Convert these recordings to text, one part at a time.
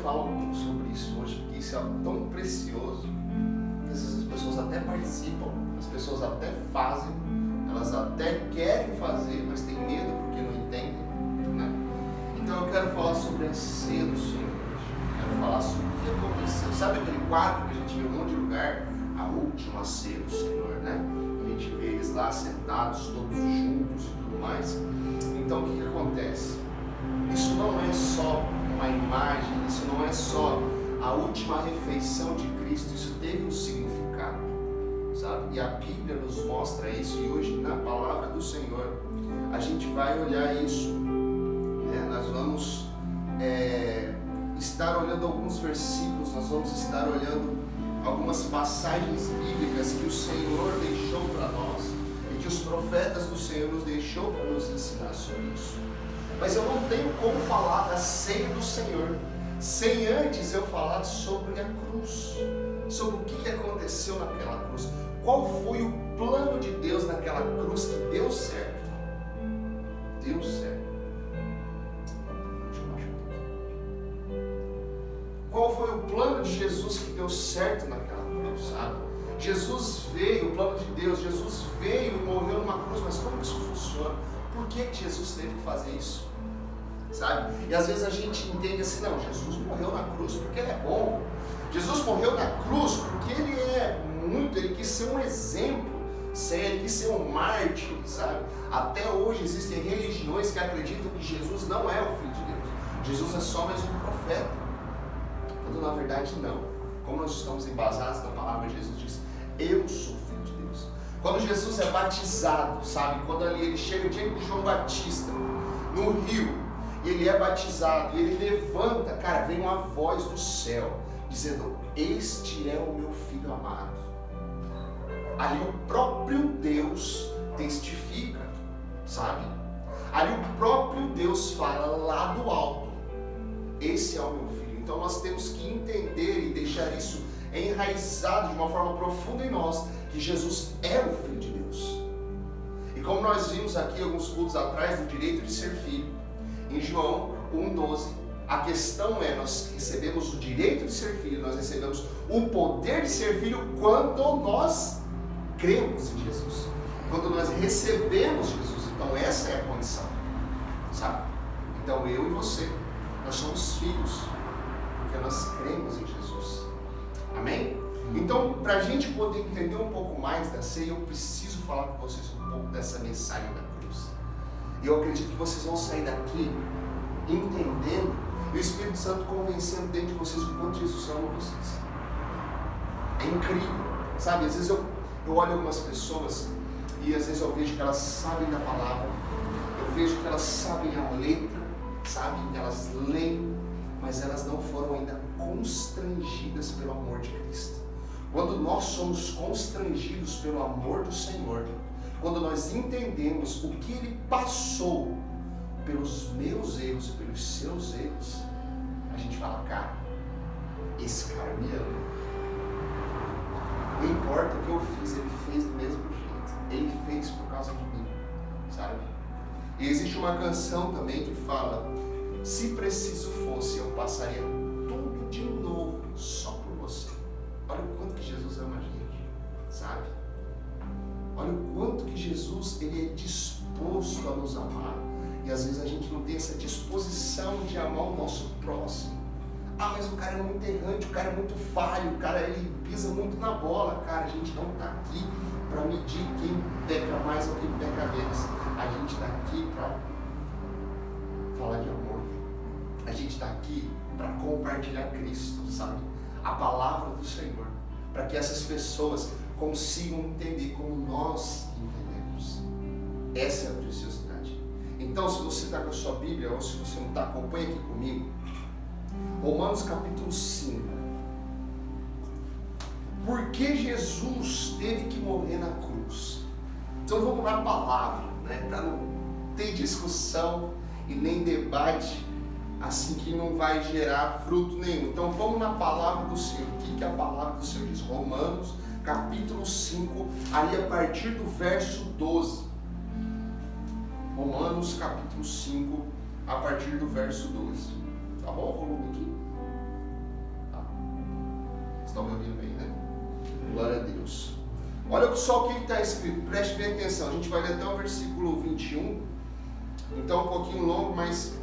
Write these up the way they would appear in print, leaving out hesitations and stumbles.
falar um pouco sobre isso hoje, porque isso é algo tão precioso, que às vezes as pessoas até participam, as pessoas até fazem, elas até querem fazer, mas têm medo porque não entendem, né? Então eu quero falar sobre a ceia do Senhor hoje. Quero falar sobre o que aconteceu. Sabe aquele quadro que a gente vê em um monte de lugar? A última ceia do Senhor, né? A gente vê eles lá sentados, todos juntos e tudo mais. Então o que acontece? Isso não é só uma imagem, isso não é só a última refeição de Cristo, isso teve um significado, sabe? E a Bíblia nos mostra isso, e hoje na palavra do Senhor a gente vai olhar isso, né? Nós vamos estar olhando alguns versículos, nós vamos estar olhando algumas passagens bíblicas que o Senhor deixou para nós e que os profetas do Senhor nos deixou para nos ensinar sobre isso. Mas eu não tenho como falar da ceia do Senhor sem antes eu falar sobre a cruz, sobre o que aconteceu naquela cruz, qual foi o plano de Deus naquela cruz que deu certo. Deu certo. Qual foi o plano de Jesus que deu certo naquela cruz, sabe? Jesus veio, o plano de Deus, Jesus veio e morreu numa cruz, mas como isso funciona? Por que Jesus teve que fazer isso? Sabe? E às vezes a gente entende assim, não, Jesus morreu na cruz porque ele é bom. Jesus morreu na cruz porque ele quis ser um exemplo, ele quis ser um mártir, sabe? Até hoje existem religiões que acreditam que Jesus não é o Filho de Deus. Jesus é só mais um profeta. Quando na verdade não. Como nós estamos embasados na palavra, Jesus diz, eu sou o Filho de Deus. Quando Jesus é batizado, sabe? Quando ali ele chega diante de João Batista, no rio, e ele é batizado, e ele levanta, cara, vem uma voz do céu, dizendo, este é o meu Filho amado. Ali o próprio Deus testifica, sabe? Ali o próprio Deus fala lá do alto, esse é o meu Filho. Então nós temos que entender e deixar isso enraizado de uma forma profunda em nós, que Jesus é o Filho de Deus. E como nós vimos aqui alguns cultos atrás do direito de ser filho, em João 1,12, a questão é, nós recebemos o direito de ser filho, nós recebemos o poder de ser filho quando nós cremos em Jesus, quando nós recebemos Jesus. Então essa é a condição, sabe? Então eu e você, nós somos filhos, porque nós cremos em Jesus. Amém? Então, para a gente poder entender um pouco mais da ceia, eu preciso falar com vocês um pouco dessa mensagem da cruz. E eu acredito que vocês vão sair daqui entendendo e o Espírito Santo convencendo dentro de vocês o quanto Jesus ama vocês. É incrível, sabe? Às vezes eu olho algumas pessoas e às vezes eu vejo que elas sabem da palavra, eu vejo que elas sabem a letra, sabem que elas leem, mas elas não foram ainda constrangidas pelo amor de Cristo. Quando nós somos constrangidos pelo amor do Senhor, quando nós entendemos o que Ele passou pelos meus erros e pelos seus erros, a gente fala, cara, esse cara me ama. Não importa o que eu fiz, Ele fez do mesmo jeito. Ele fez por causa de mim, sabe? E existe uma canção também que fala, se preciso fosse, eu passaria tudo de novo só por você. Olha o quanto que Jesus ama a gente, sabe? Olha o quanto que Jesus, Ele é disposto a nos amar. E às vezes a gente não tem essa disposição de amar o nosso próximo. Ah, mas o cara é muito errante, o cara é muito falho, o cara ele pisa muito na bola. Cara, a gente não está aqui para medir quem peca mais ou quem peca menos. A gente está aqui para falar de amor. A gente está aqui para compartilhar Cristo, sabe? A palavra do Senhor. Para que essas pessoas consigam entender como nós entendemos. Essa é a preciosidade. Então, se você está com a sua Bíblia, ou se você não está, acompanha aqui comigo. Romanos capítulo 5. Por que Jesus teve que morrer na cruz? Então vamos na palavra, né? Para não ter discussão e nem debate assim que não vai gerar fruto nenhum. Então vamos na palavra do Senhor. O que a palavra do Senhor diz? Romanos capítulo 5, ali a partir do verso 12. Romanos capítulo 5, a partir do verso 12. Tá bom o volume aqui? estão me ouvindo bem, né? Glória a Deus. Olha só o que está escrito, preste bem atenção. A gente vai ler até o versículo 21. Então um pouquinho longo, mas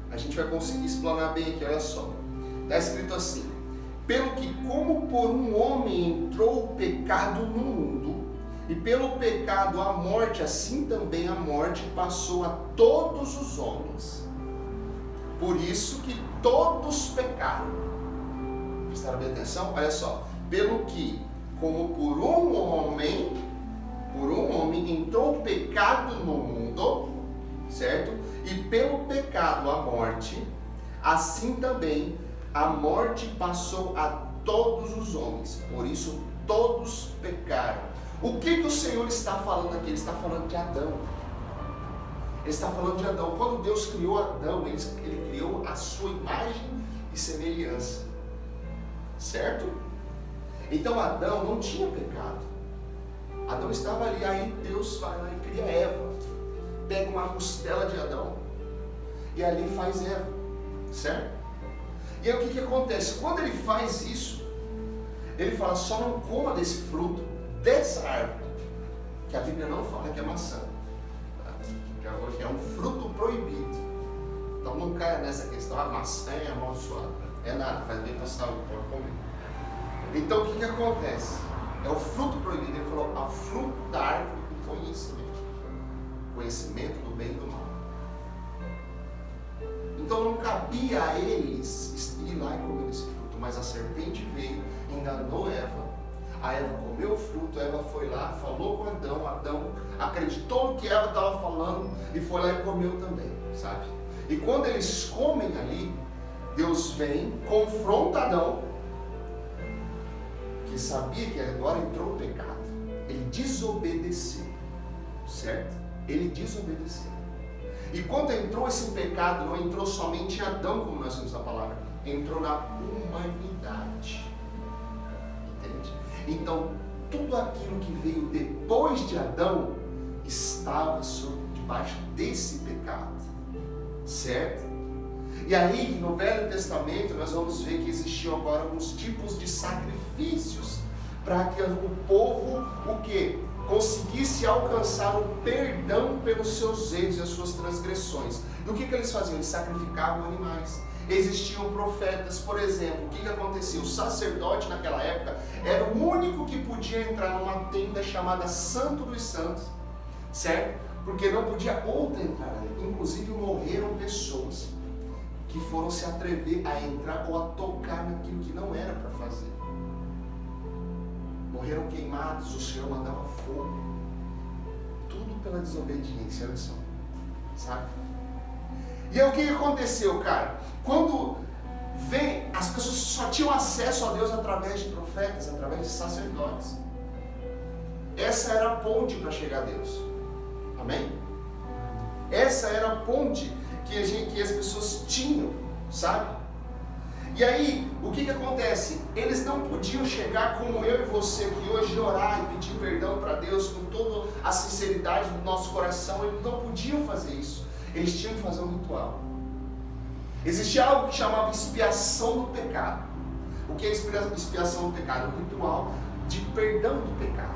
a gente vai conseguir explanar bem aqui, olha só. Está escrito assim: pelo que como por um homem entrou o pecado no mundo, e pelo pecado a morte, assim também a morte passou a todos os homens. Por isso que todos pecaram. Prestaram bem atenção? Olha só. Pelo que, como por um homem entrou o pecado no mundo, certo? E pelo pecado a morte, assim também a morte passou a todos os homens. Por isso todos pecaram. O que o Senhor está falando aqui? Ele está falando de Adão. Ele está falando de Adão. Quando Deus criou Adão, ele criou a sua imagem e semelhança. Certo? Então Adão não tinha pecado. Adão estava ali, aí Deus vai lá e cria Eva. Pega uma costela de Adão e ali faz Eva. Certo? E aí o que acontece? Quando ele faz isso, ele fala, só não coma desse fruto, dessa árvore, que a Bíblia não fala que é maçã. É um fruto proibido. Então não caia nessa questão, a maçã é amaldiçoada. É nada, faz bem para a saúde, pode comer. Então o que acontece? É o fruto proibido. Ele falou, a fruto da árvore do conhecimento. Conhecimento do bem e do mal. Então não cabia a eles ir lá e comer esse fruto. Mas a serpente veio, enganou Eva. A Eva comeu o fruto, a Eva foi lá, falou com Adão. Adão acreditou no que Eva estava falando e foi lá e comeu também, sabe? E quando eles comem ali, Deus vem, confronta Adão, que sabia que agora entrou o pecado. Ele desobedeceu, certo? Ele desobedeceu. E quando entrou esse pecado, não entrou somente em Adão, como nós vimos na palavra, entrou na humanidade. Entende? Então, tudo aquilo que veio depois de Adão estava debaixo desse pecado, certo? E aí, no Velho Testamento, nós vamos ver que existiam agora alguns tipos de sacrifícios para que o povo, o quê? Conseguisse alcançar o perdão pelos seus erros e as suas transgressões. E o que eles faziam? Eles sacrificavam animais. Existiam profetas, por exemplo. O que acontecia? O sacerdote naquela época era o único que podia entrar numa tenda chamada Santo dos Santos, certo? Porque não podia outra entrar ali. Inclusive morreram pessoas que foram se atrever a entrar ou a tocar naquilo que não era para fazer. Morreram queimados, o Senhor mandava fogo. Tudo pela desobediência, olha só. Sabe? E aí o que aconteceu, cara? Quando vem, as pessoas só tinham acesso a Deus através de profetas, através de sacerdotes. Essa era a ponte para chegar a Deus. Amém? Essa era a ponte que as pessoas tinham, sabe? E aí, o que acontece? Eles não podiam chegar como eu e você aqui hoje, orar e pedir perdão para Deus com toda a sinceridade do nosso coração. Eles não podiam fazer isso. Eles tinham que fazer um ritual. Existia algo que chamava expiação do pecado. O que é expiação do pecado? Um ritual de perdão do pecado.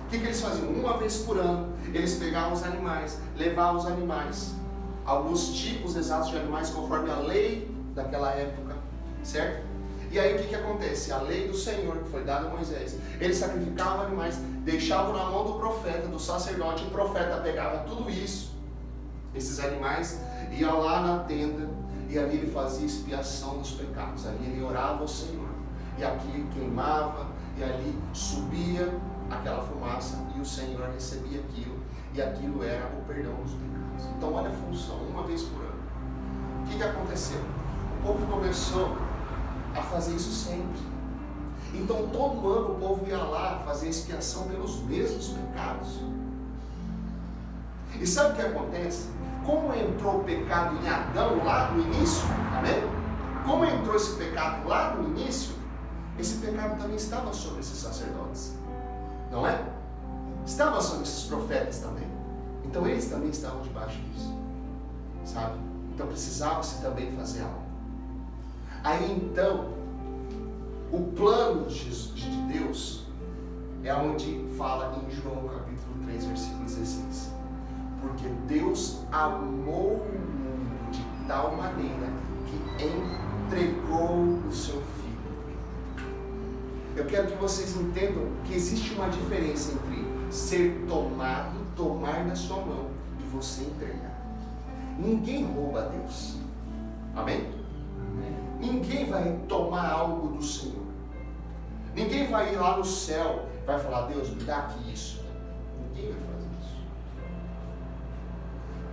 O que eles faziam? Uma vez por ano, eles pegavam os animais, levavam os animais, alguns tipos exatos de animais conforme a lei daquela época, certo? E aí o que acontece? A lei do Senhor que foi dada a Moisés, eles sacrificavam animais, deixavam na mão do profeta, do sacerdote. O profeta pegava tudo isso, esses animais, ia lá na tenda e ali ele fazia expiação dos pecados. Ali ele orava ao Senhor e aqui queimava e ali subia aquela fumaça e o Senhor recebia aquilo, e aquilo era o perdão dos pecados. Então olha a função, uma vez por ano. O que aconteceu? O povo começou a fazer isso sempre. Então todo ano o povo ia lá fazer expiação pelos mesmos pecados. E sabe o que acontece? Como entrou o pecado em Adão lá no início, amém? Como entrou esse pecado lá no início, esse pecado também estava sobre esses sacerdotes, não é? Estava sobre esses profetas também. Então eles também estavam debaixo disso, sabe? Então precisava-se também fazer algo. Aí então, O plano de Deus é onde fala em João capítulo 3, versículo 16. Porque Deus amou o mundo de tal maneira que entregou o seu Filho. Eu quero que vocês entendam que existe uma diferença entre ser tomado, tomar da sua mão, e você entregar. Ninguém rouba a Deus. Amém? Ninguém vai tomar algo do Senhor. Ninguém vai ir lá no céu e vai falar: Deus, me dá aqui isso. Ninguém vai fazer isso.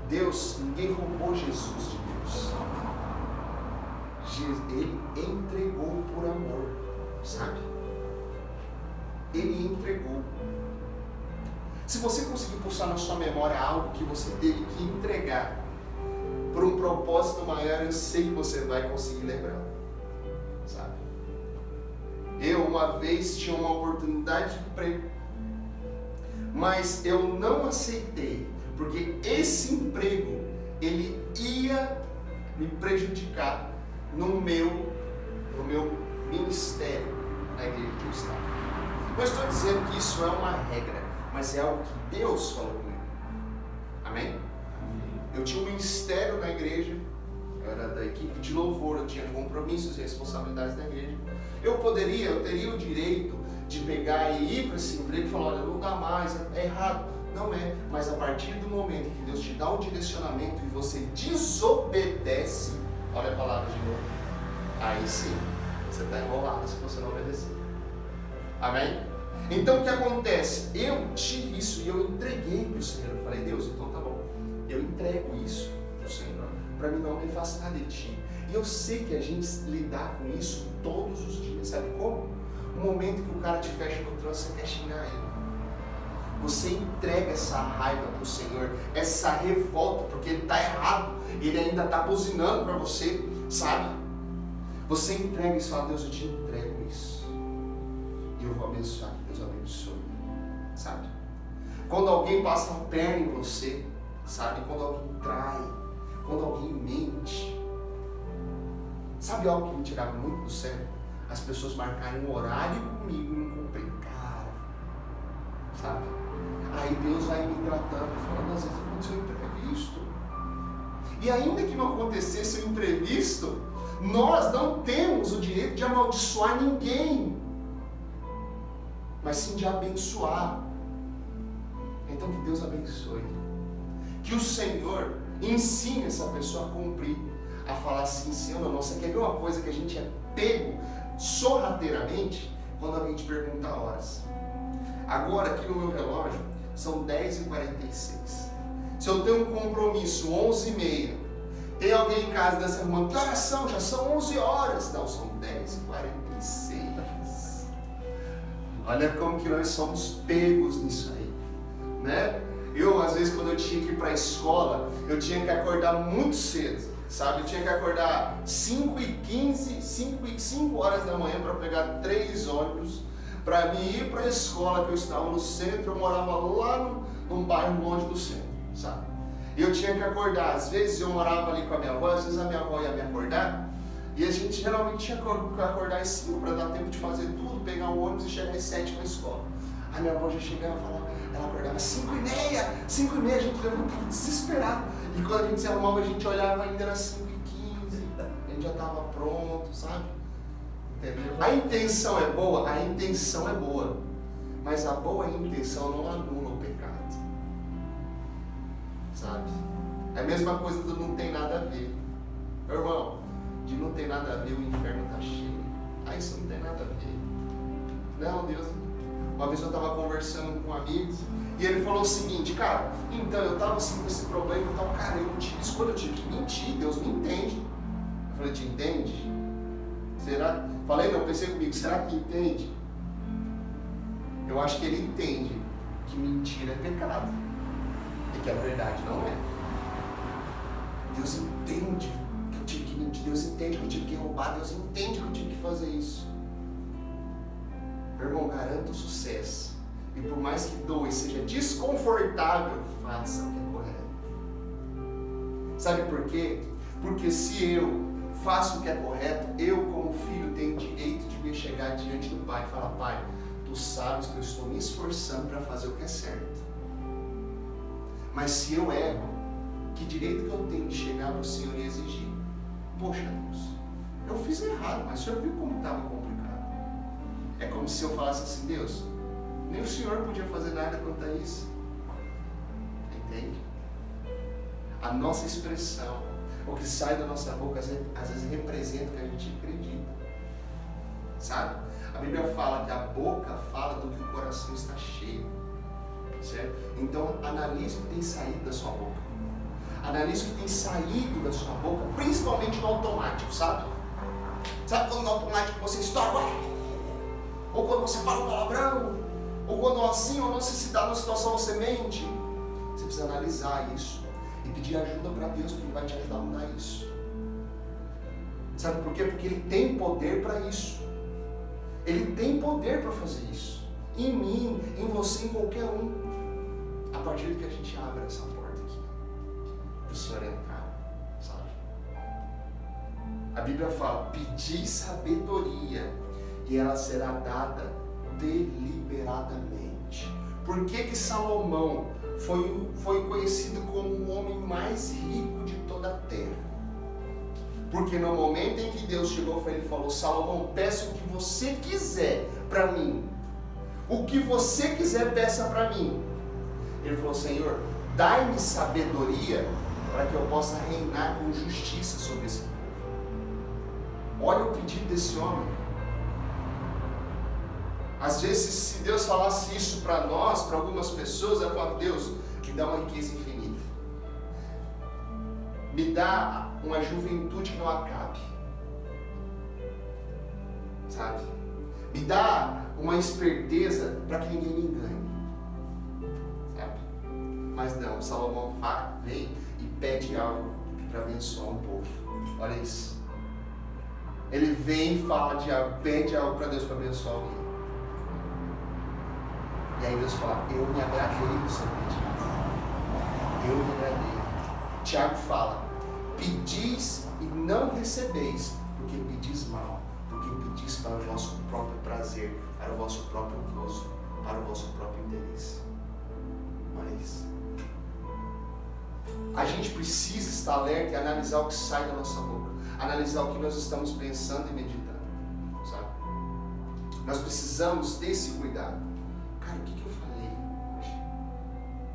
Deus, ninguém roubou Jesus de Deus. Ele entregou por amor, sabe? Ele entregou. Se você conseguir pulsar na sua memória algo que você teve que entregar por um propósito maior, eu sei que você vai conseguir lembrar, sabe? Eu uma vez tinha uma oportunidade de emprego, mas eu não aceitei, porque esse emprego ele ia me prejudicar no meu ministério na igreja que eu estava. Não estou dizendo que isso é uma regra, mas é algo que Deus falou comigo. Amém? Eu tinha um ministério na igreja, eu era da equipe de louvor, eu tinha compromissos e responsabilidades na igreja. Eu teria o direito de pegar e ir para esse emprego e falar: olha, não dá mais, é errado. Não é, mas a partir do momento que Deus te dá um direcionamento e você desobedece, olha a palavra de novo, aí sim, você está enrolado se você não obedecer. Amém? Então o que acontece? Eu tive isso e eu entreguei para o Senhor. Eu falei: Deus, então tá bom, eu entrego isso para o Senhor, para mim não me afastar de Ti. E eu sei que a gente lidar com isso todos os dias. Sabe como? O momento que o cara te fecha no trânsito, você quer xingar ele. Você entrega essa raiva para o Senhor, essa revolta, porque ele está errado, ele ainda está buzinando para você, sabe? Você entrega isso e fala: Deus, eu te entrego isso. E eu vou abençoar, que Deus abençoe, sabe? Quando alguém passa a perna em você, sabe? Quando alguém trai, quando alguém mente. Sabe algo que me tirava muito do sério? As pessoas marcarem um horário comigo e não cumprirem. Cara, sabe? Aí Deus vai me tratando, falando: às vezes aconteceu um imprevisto. E ainda que não acontecesse um imprevisto, nós não temos o direito de amaldiçoar ninguém, mas sim de abençoar. Então que Deus abençoe. Que o Senhor ensine essa pessoa a cumprir, a falar sim, sim ou não. Você quer ver uma coisa que a gente é pego sorrateiramente? Quando alguém te pergunta horas. Agora aqui no meu relógio são 10h46. Se eu tenho um compromisso 11h30, tem alguém em casa dessa irmã: que horas são? Já são 11 horas. Não, são 10h46. Olha como que nós somos pegos nisso aí, né? Eu, às vezes, quando eu tinha que ir para a escola, eu tinha que acordar muito cedo, sabe? Eu tinha que acordar 5h15, 5 horas da manhã para pegar 3 ônibus, para me ir para a escola, que eu estava no centro. Eu morava lá num bairro longe do centro, sabe? E eu tinha que acordar, às vezes eu morava ali com a minha avó, às vezes a minha avó ia me acordar, e a gente geralmente tinha que acordar às 5 para dar tempo de fazer tudo, pegar o ônibus e chegar às 7 na escola. A minha avó já chegava e falava, ela acordava às 5h30, a gente levantava desesperado. E quando a gente se arrumava, a gente olhava ainda era 5h15, a gente já estava pronto, sabe? Entendeu? A intenção é boa? A intenção é boa. Mas a boa intenção não anula o pecado. Sabe? É a mesma coisa do não tem nada a ver. Meu irmão, de não tem nada a ver, o inferno está cheio. Ah, isso não tem nada a ver. Não, Deus. Uma vez eu estava conversando com um amigo e ele falou o seguinte: cara, então eu estava assim com esse problema e tal, cara, eu não tive isso. Quando eu tive que mentir, Deus me entende. Eu falei: te entende? Será? Falei, não, pensei comigo, será que entende? Eu acho que ele entende que mentira é pecado e que a verdade não é. Deus entende que eu tive que mentir, Deus entende que eu tive que roubar, Deus entende que eu tive que fazer isso. Meu irmão, garanto o sucesso. E por mais que doa e seja desconfortável, faça o que é correto. Sabe por quê? Porque se eu faço o que é correto, eu como filho tenho o direito de me chegar diante do Pai e falar: Pai, Tu sabes que eu estou me esforçando para fazer o que é certo. Mas se eu erro, que direito que eu tenho de chegar para o Senhor e exigir? Poxa Deus, eu fiz errado, mas o Senhor viu como estava complicado. É como se eu falasse assim: Deus, nem o Senhor podia fazer nada quanto a isso. Entende? A nossa expressão, o que sai da nossa boca, às vezes representa o que a gente acredita. Sabe? A Bíblia fala que a boca fala do que o coração está cheio. Certo? Então analise o que tem saído da sua boca. Analise o que tem saído da sua boca, principalmente no automático, sabe? Sabe quando no automático você estoura? Ou quando você fala um palavrão? Ou quando assim ou não se dá numa situação você mente? Você precisa analisar isso e pedir ajuda para Deus, porque Ele vai te ajudar a mudar isso. Sabe por quê? Porque Ele tem poder para isso. Ele tem poder para fazer isso. Em mim, em você, em qualquer um. A partir do que a gente abre essa porta aqui, para o Senhor entrar, sabe? A Bíblia fala: pedi sabedoria e ela será dada deliberadamente. Por que Salomão foi conhecido como o homem mais rico de toda a terra? Porque no momento em que Deus chegou para ele e falou: Salomão, peça o que você quiser para mim. O que você quiser, peça para mim. Ele falou: Senhor, dai-me sabedoria para que eu possa reinar com justiça sobre esse povo. Olha o pedido desse homem. Às vezes, se Deus falasse isso para nós, para algumas pessoas, ela fala: Deus, me dá uma riqueza infinita. Me dá uma juventude que não acabe. Sabe? Me dá uma esperteza para que ninguém me engane. Sabe? Mas não, Salomão vem e pede algo para abençoar um povo. Olha isso. Ele vem e fala de algo, pede algo para Deus para abençoar alguém. E aí Deus fala: eu me agradei do seu pedido. Eu me agradei. Tiago fala: pedis e não recebeis, porque pedis mal, porque pedis para o vosso próprio prazer, para o vosso próprio gozo, para o vosso próprio interesse. Olha isso. A gente precisa estar alerta e analisar o que sai da nossa boca, analisar o que nós estamos pensando e meditando, sabe? Nós precisamos ter esse cuidado. Cara, o que eu falei hoje?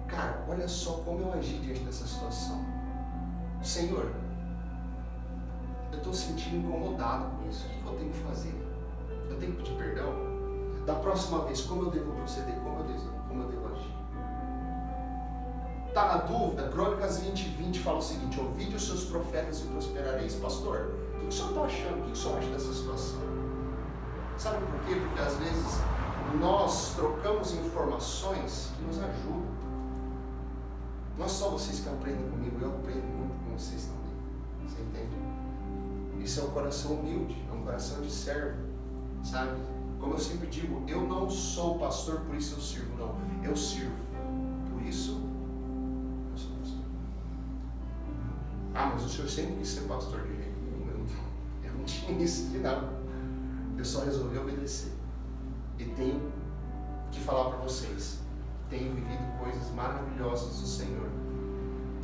Cara, olha só como eu agi diante dessa situação. Senhor, eu estou sentindo incomodado com isso. O que eu tenho que fazer? Eu tenho que pedir perdão? Da próxima vez, como eu devo proceder? Como eu devo agir? Está na dúvida? Crônicas 20:20 fala o seguinte: ouvide os seus profetas e prosperareis. Pastor, o que o senhor está achando? O que o senhor acha dessa situação? Sabe por quê? Porque às vezes nós trocamos informações que nos ajudam. Não é só vocês que aprendem comigo, eu aprendo muito com vocês também. Você entende? Isso é um coração humilde, é um coração de servo, sabe? Como eu sempre digo, eu não sou pastor, por isso eu sirvo, não. Eu sirvo, por isso eu sou pastor. Ah, mas o senhor sempre quis ser pastor de jeito nenhum. Eu não tinha isso aqui, não. Eu só resolvi obedecer. E tenho que falar para vocês: tenho vivido coisas maravilhosas do Senhor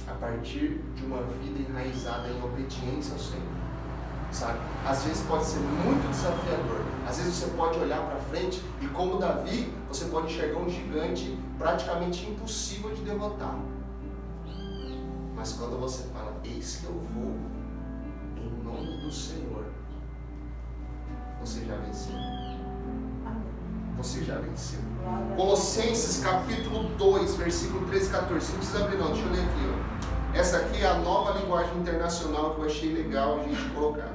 a partir de uma vida enraizada em obediência ao Senhor, sabe? Às vezes pode ser muito desafiador, às vezes você pode olhar para frente e, como Davi, você pode enxergar um gigante praticamente impossível de derrotar. Mas quando você fala: eis que eu vou em nome do Senhor, você já venceu. Você já venceu. Colossenses capítulo 2, versículo 13 e 14. Não precisa abrir não, deixa eu ler aqui. Ó. Essa aqui é a nova linguagem internacional que eu achei legal a gente colocar.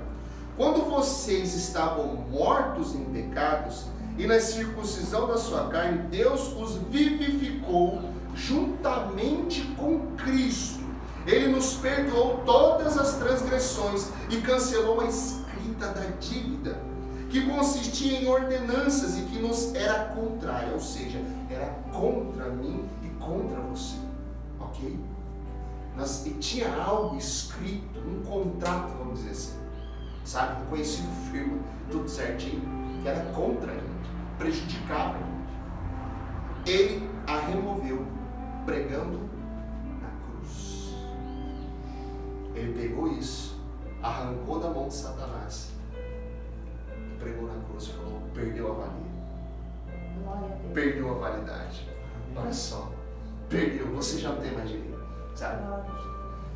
Quando vocês estavam mortos em pecados e na circuncisão da sua carne, Deus os vivificou juntamente com Cristo. Ele nos perdoou todas as transgressões e cancelou a escrita da dívida, que consistia em ordenanças e que nos era contrária, ou seja, era contra mim e contra você, ok? E tinha algo escrito, um contrato, vamos dizer assim, sabe? Conhecido firma, tudo certinho, que era contra a gente, prejudicava a gente. Ele a removeu, pregando na cruz. Ele pegou isso, arrancou da mão de Satanás, pregou na cruz e falou, perdeu a valia. Perdeu a validade. Olha só, perdeu, você já não tem mais direito, sabe?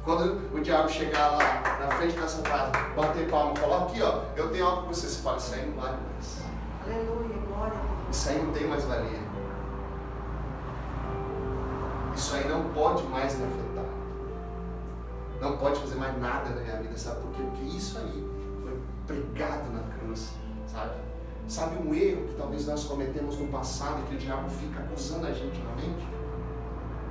Quando o diabo chegar lá na frente da sua casa, bater palma e falar, aqui ó, eu tenho algo para você fala, isso aí não vale mais. Aleluia, glória a Deus. Isso aí não tem mais valia. Isso aí não pode mais me afetar. Não pode fazer mais nada na minha vida, sabe por quê? Porque isso aí foi pregado na cruz, sabe? Sabe um erro que talvez nós cometemos no passado e que o diabo fica acusando a gente na mente?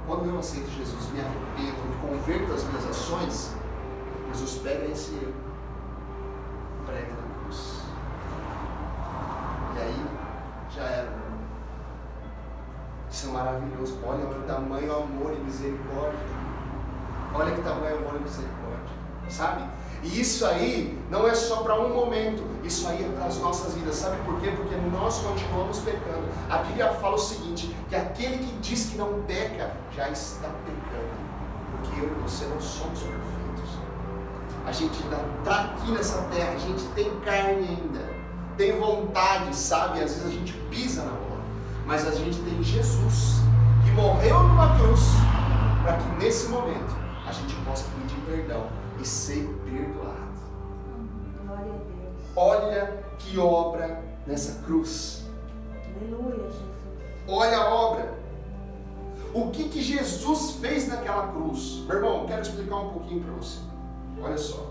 Quando eu aceito Jesus, me arrependo, me converto às minhas ações, Jesus pega esse erro, prega na cruz. E aí, já era. Isso é maravilhoso. Olha que tamanho amor e misericórdia. Olha que tamanho amor e misericórdia. Sabe? E isso aí não é só para um momento. Isso aí é para as nossas vidas. Sabe por quê? Porque nós continuamos pecando. A Bíblia fala o seguinte, que aquele que diz que não peca, já está pecando. Porque eu e você não somos perfeitos. A gente ainda está aqui nessa terra, a gente tem carne ainda. Tem vontade, sabe? Às vezes a gente pisa na bola. Mas a gente tem Jesus, que morreu numa cruz, para que nesse momento a gente possa pedir perdão e ser perdoado. Glória a Deus. Olha que obra nessa cruz. Aleluia, Jesus. Olha a obra. O que Jesus fez naquela cruz? Meu irmão, quero explicar um pouquinho para você. Olha só.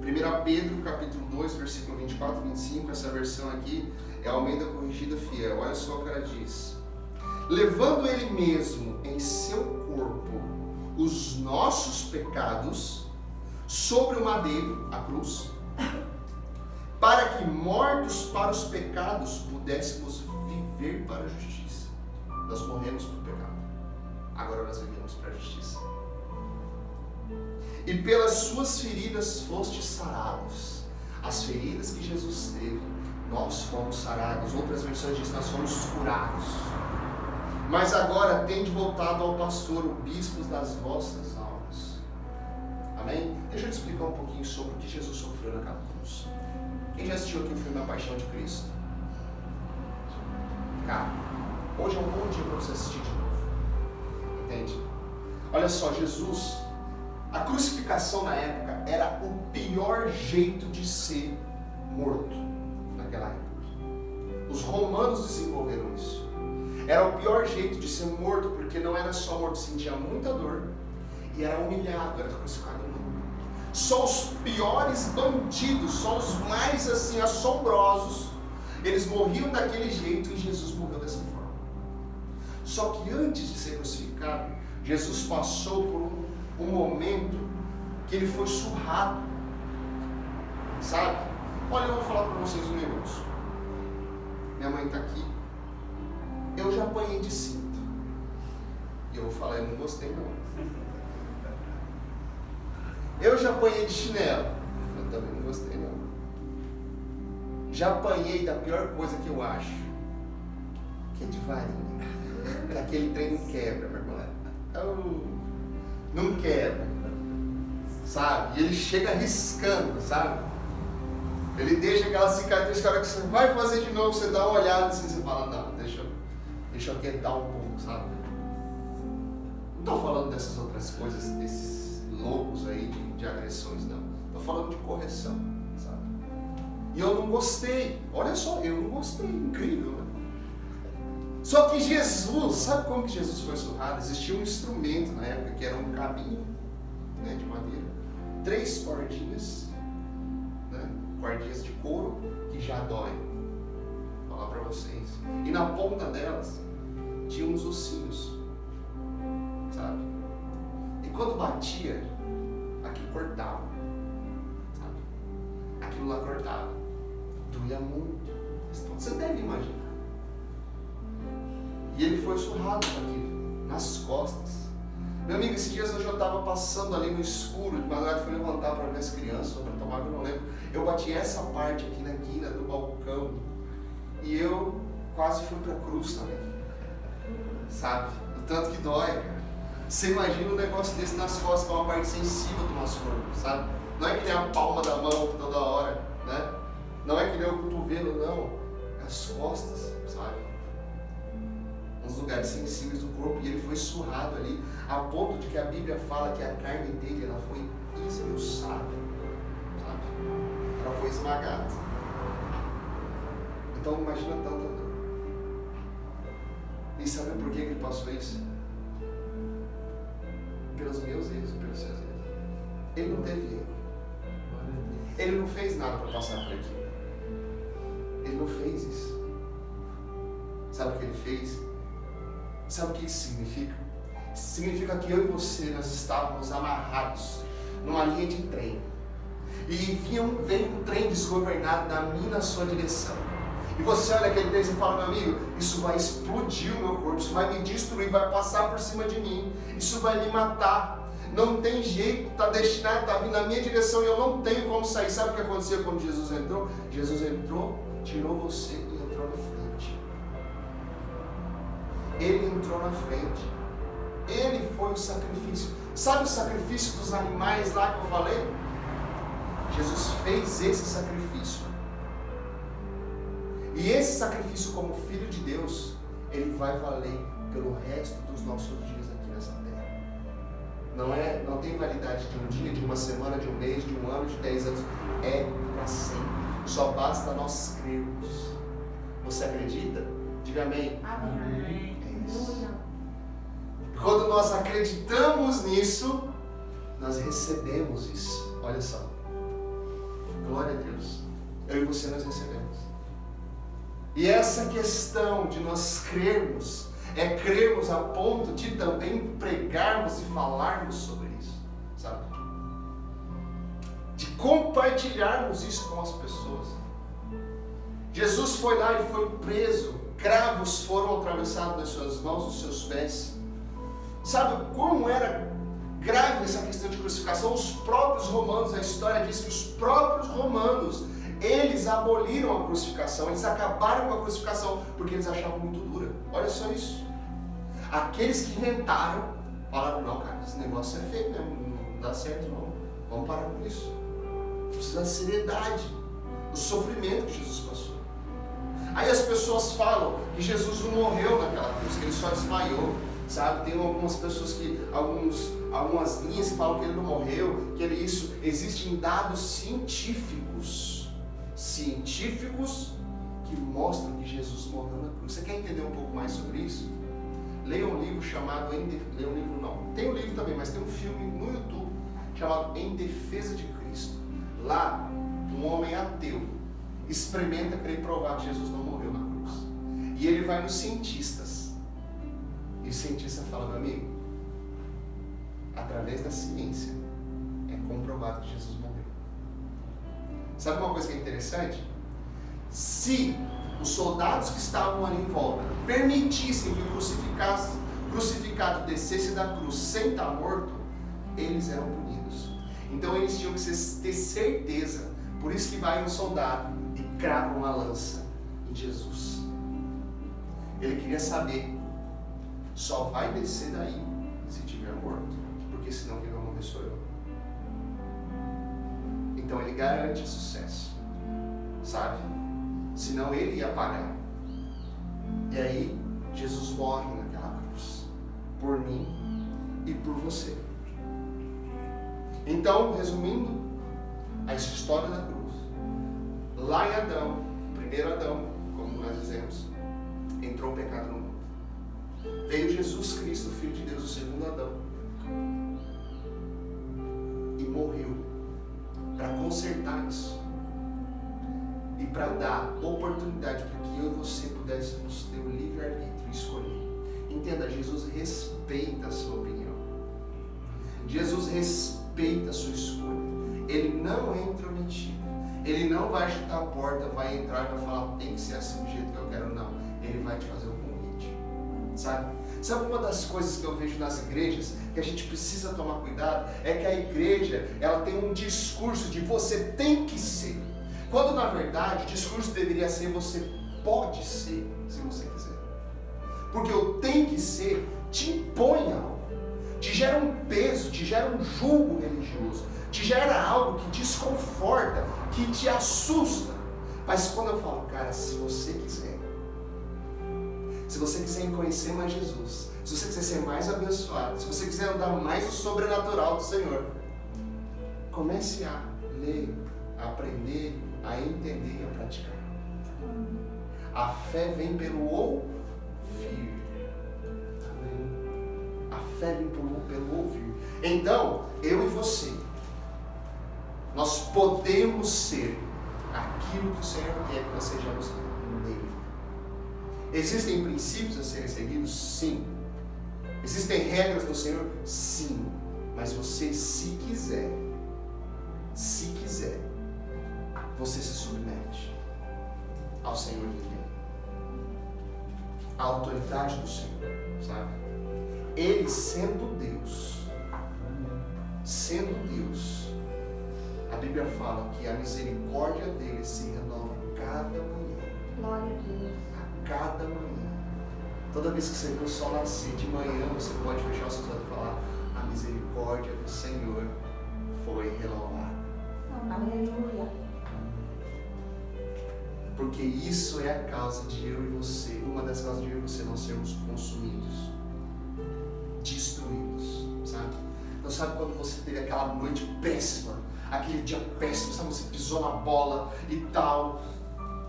1 Pedro, capítulo 2, versículo 24 e 25, essa versão aqui é a Almeida Corrigida Fiel. Olha só o que ela diz. Levando ele mesmo em seu corpo os nossos pecados sobre o madeiro, a cruz, para que mortos para os pecados pudéssemos viver para a justiça. Nós morremos para o pecado, agora nós vivemos para a justiça. E pelas suas feridas fostes sarados. As feridas que Jesus teve, nós fomos sarados. Outras versões dizem nós fomos curados. Mas agora tende voltado ao pastor, o bispo das vossas almas. Amém? Deixa eu te explicar um pouquinho sobre o que Jesus sofreu naquela cruz. Quem já assistiu aqui o filme A Paixão de Cristo? Cara, hoje é um bom dia para você assistir de novo. Entende? Olha só, Jesus, a crucificação na época era o pior jeito de ser morto naquela época. Os romanos desenvolveram isso. Era o pior jeito de ser morto, porque não era só morto, sentia muita dor e era humilhado, era crucificado no mundo. Só os piores bandidos, só os mais assim assombrosos, eles morriam daquele jeito e Jesus morreu dessa forma. Só que antes de ser crucificado, Jesus passou por um momento que ele foi surrado, sabe? Olha, eu vou falar para vocês um negócio. Minha mãe está aqui. Eu já apanhei de cinto. E eu vou falar, eu não gostei não. Eu já apanhei de chinelo. Eu também não gostei não. Já apanhei da pior coisa que eu acho, que é de varinha. Que aquele trem não quebra, meu irmão. Não quebra. Sabe? E ele chega arriscando, sabe? Ele deixa aquela cicatriz, que a hora que você vai fazer de novo, você dá uma olhada assim, você fala, não, deixa eu quietar um pouco, sabe? Não estou falando dessas outras coisas, desses loucos aí de agressões, não. Estou falando de correção, sabe? E eu não gostei. Olha só, eu não gostei. Incrível, né? Só que Jesus, sabe como que Jesus foi surrado? Existia um instrumento na época que era um cabinho, né, de madeira, 3 cordinhas, né, cordinhas de couro que já dói. Vou falar para vocês. E na ponta delas tinha uns ossinhos, sabe? E quando batia, aquilo cortava, sabe? Aquilo lá cortava, doía muito. Vocês devem imaginar. E ele foi surrado com aquilo, nas costas. Meu amigo, esses dias eu já estava passando ali no escuro, de madrugada fui levantar para ver as crianças, ou para tomar água, não lembro. eu bati essa parte aqui na quina do balcão e eu quase fui pra cruz também, sabe? O tanto que dói, cara. Você imagina um negócio desse nas costas, que é uma parte sensível do nosso corpo, sabe? Não é que nem a palma da mão toda hora, né? Não é que nem o cotovelo, não. É as costas, sabe? Uns lugares sensíveis do corpo, e ele foi surrado ali, a ponto de que a Bíblia fala que a carne dele, ela foi esmiuçada, sabe? Ela foi esmagada. Então imagina tanta dor. E sabe por que ele passou isso? Pelos meus erros e pelos seus erros. Ele não teve erro. Ele não fez nada para passar por aquilo. Ele não fez isso. Sabe o que ele fez? Sabe o que isso significa? Significa que eu e você, nós estávamos amarrados numa linha de trem. E vem um trem desgovernado na minha e na sua direção. E você olha aquele trem e fala, meu amigo, isso vai explodir o meu corpo, isso vai me destruir, vai passar por cima de mim, isso vai me matar. Não tem jeito, está destinado, está vindo na minha direção e eu não tenho como sair. Sabe o que aconteceu quando Jesus entrou? Jesus entrou, tirou você e entrou na frente. Ele entrou na frente. Ele foi o sacrifício. Sabe o sacrifício dos animais lá que eu falei? Jesus fez esse sacrifício. E esse sacrifício como Filho de Deus, ele vai valer pelo resto dos nossos dias aqui nessa terra. Não tem validade de um dia, de uma semana, de um mês, de um ano, de 10 anos. É para sempre. Só basta nós crermos. Você acredita? Diga amém. Amém. É isso. Quando nós acreditamos nisso, nós recebemos isso. Olha só. Glória a Deus. Eu e você nós recebemos. E essa questão de nós crermos, é crermos a ponto de também pregarmos e falarmos sobre isso, sabe? De compartilharmos isso com as pessoas. Jesus foi lá e foi preso, cravos foram atravessados nas suas mãos, nos seus pés. Sabe como era grave essa questão de crucificação? Os próprios romanos, a história diz que os próprios romanos, eles aboliram a crucificação, eles acabaram com a crucificação, porque eles achavam muito dura. Olha só isso. Aqueles que inventaram, falaram, não cara, esse negócio é feio, né? Não dá certo não, vamos parar com isso. Precisa de seriedade, do sofrimento que Jesus passou. Aí as pessoas falam que Jesus não morreu naquela cruz, que ele só desmaiou, sabe? Tem algumas pessoas que, algumas linhas que falam que ele não morreu, que ele isso, existem dados científicos que mostram que Jesus morreu na cruz. Você quer entender um pouco mais sobre isso? Leia um livro chamado leia um livro não, tem um livro também, mas tem um filme no YouTube chamado Em Defesa de Cristo. Lá, um homem ateu experimenta querer provar que Jesus não morreu na cruz. E ele vai nos cientistas. E o cientista fala, meu amigo, através da ciência é comprovado que Jesus morreu. Sabe uma coisa que é interessante? Se os soldados que estavam ali em volta permitissem que o crucificado descesse da cruz sem estar morto, eles eram punidos. Então eles tinham que ter certeza. Por isso que vai um soldado e crava uma lança em Jesus. Ele queria saber, só vai descer daí se tiver morto, porque senão quem vai morrer sou eu. Então ele garante sucesso, sabe? Senão ele ia pagar. E aí Jesus morre naquela cruz, por mim e por você. Então, resumindo a história da cruz, lá em Adão, primeiro Adão, como nós dizemos, entrou o pecado no mundo. Veio Jesus Cristo, Filho de Deus, o segundo Adão, e morreu para consertar isso e para dar oportunidade para que eu e você pudéssemos ter o livre-arbítrio e escolher. Entenda, Jesus respeita a sua opinião. Jesus respeita a sua escolha. Ele não entra omitido. Ele não vai chutar a porta, vai entrar e vai falar, tem que ser assim do jeito que eu quero, não. Ele vai te fazer um convite, sabe? Sabe uma das coisas que eu vejo nas igrejas, que a gente precisa tomar cuidado, é que a igreja, ela tem um discurso de você tem que ser. Quando na verdade o discurso deveria ser: você pode ser, se você quiser. Porque o tem que ser te impõe algo, te gera um peso, te gera um jugo religioso, te gera algo que desconforta, que te assusta. Mas quando eu falo, cara, se você quiser conhecer mais Jesus, se você quiser ser mais abençoado, se você quiser andar mais no sobrenatural do Senhor, comece a ler, a aprender, a entender e a praticar. A fé vem pelo ouvir. Amém? A fé vem pelo ouvir. Então, eu e você, nós podemos ser aquilo que o Senhor quer que nós sejamos nele. Existem princípios a serem seguidos? Sim. Existem regras do Senhor? Sim. Mas você, se quiser, você se submete ao Senhor de Deus, à autoridade do Senhor, sabe? Ele sendo Deus, a Bíblia fala que a misericórdia dele se renova cada manhã. Glória a Deus. A cada manhã. Toda vez que você vê o sol nascer de manhã, você pode fechar os seus olhos e falar: a misericórdia do Senhor foi renovada. Aleluia. Porque isso é a causa de eu e você, uma das causas de eu e você não sermos consumidos, destruídos, sabe? Então sabe quando você teve aquela noite péssima, aquele dia péssimo, sabe? Você pisou na bola e tal,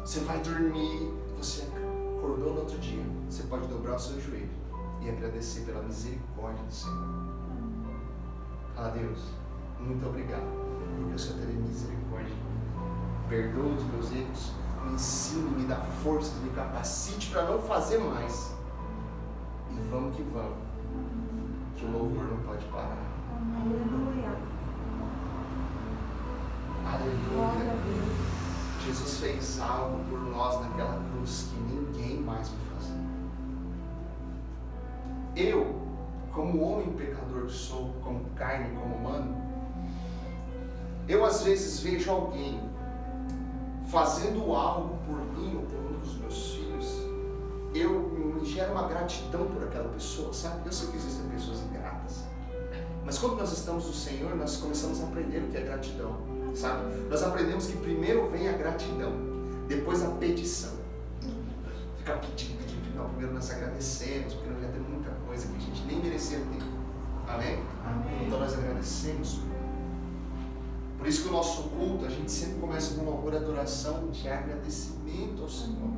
você vai dormir, você acordou no outro dia, você pode dobrar o seu joelho e agradecer pela misericórdia do Senhor. Fala: Deus, muito obrigado, porque o Senhor teve misericórdia. Perdoa os meus erros, me ensine, me dá forças, me capacite para não fazer mais. E vamos que vamos, que o louvor não pode parar. Aleluia. Aleluia. Jesus fez algo por nós naquela cruz que ninguém mais vai fazer. Eu, como homem pecador que sou, como carne, como humano, eu às vezes vejo alguém fazendo algo por mim ou por um dos meus filhos, me gera uma gratidão por aquela pessoa, sabe? Eu sei que existem pessoas ingratas, mas quando nós estamos no Senhor, nós começamos a aprender o que é gratidão, sabe? Nós aprendemos que primeiro vem a gratidão, depois a petição. Ficar pedindo, não, primeiro nós agradecemos, porque nós já temos muita coisa que a gente nem merecia ter. Amém? Amém. Então nós agradecemos. Por isso que o nosso culto, a gente sempre começa com louvor e adoração de agradecimento ao Senhor.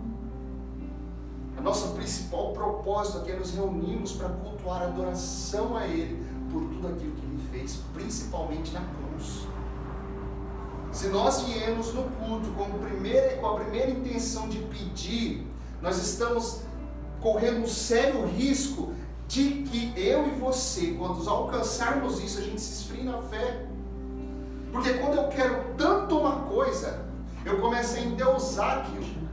A nossa principal propósito aqui é nos reunirmos para cultuar a adoração a Ele por tudo aquilo que Ele fez, principalmente na cruz. Se nós viemos no culto com a primeira intenção de pedir, nós estamos correndo um sério risco de que eu e você, quando alcançarmos isso, a gente se esfrie na fé. Porque quando eu quero tanto uma coisa, eu começo a endeusar aquilo.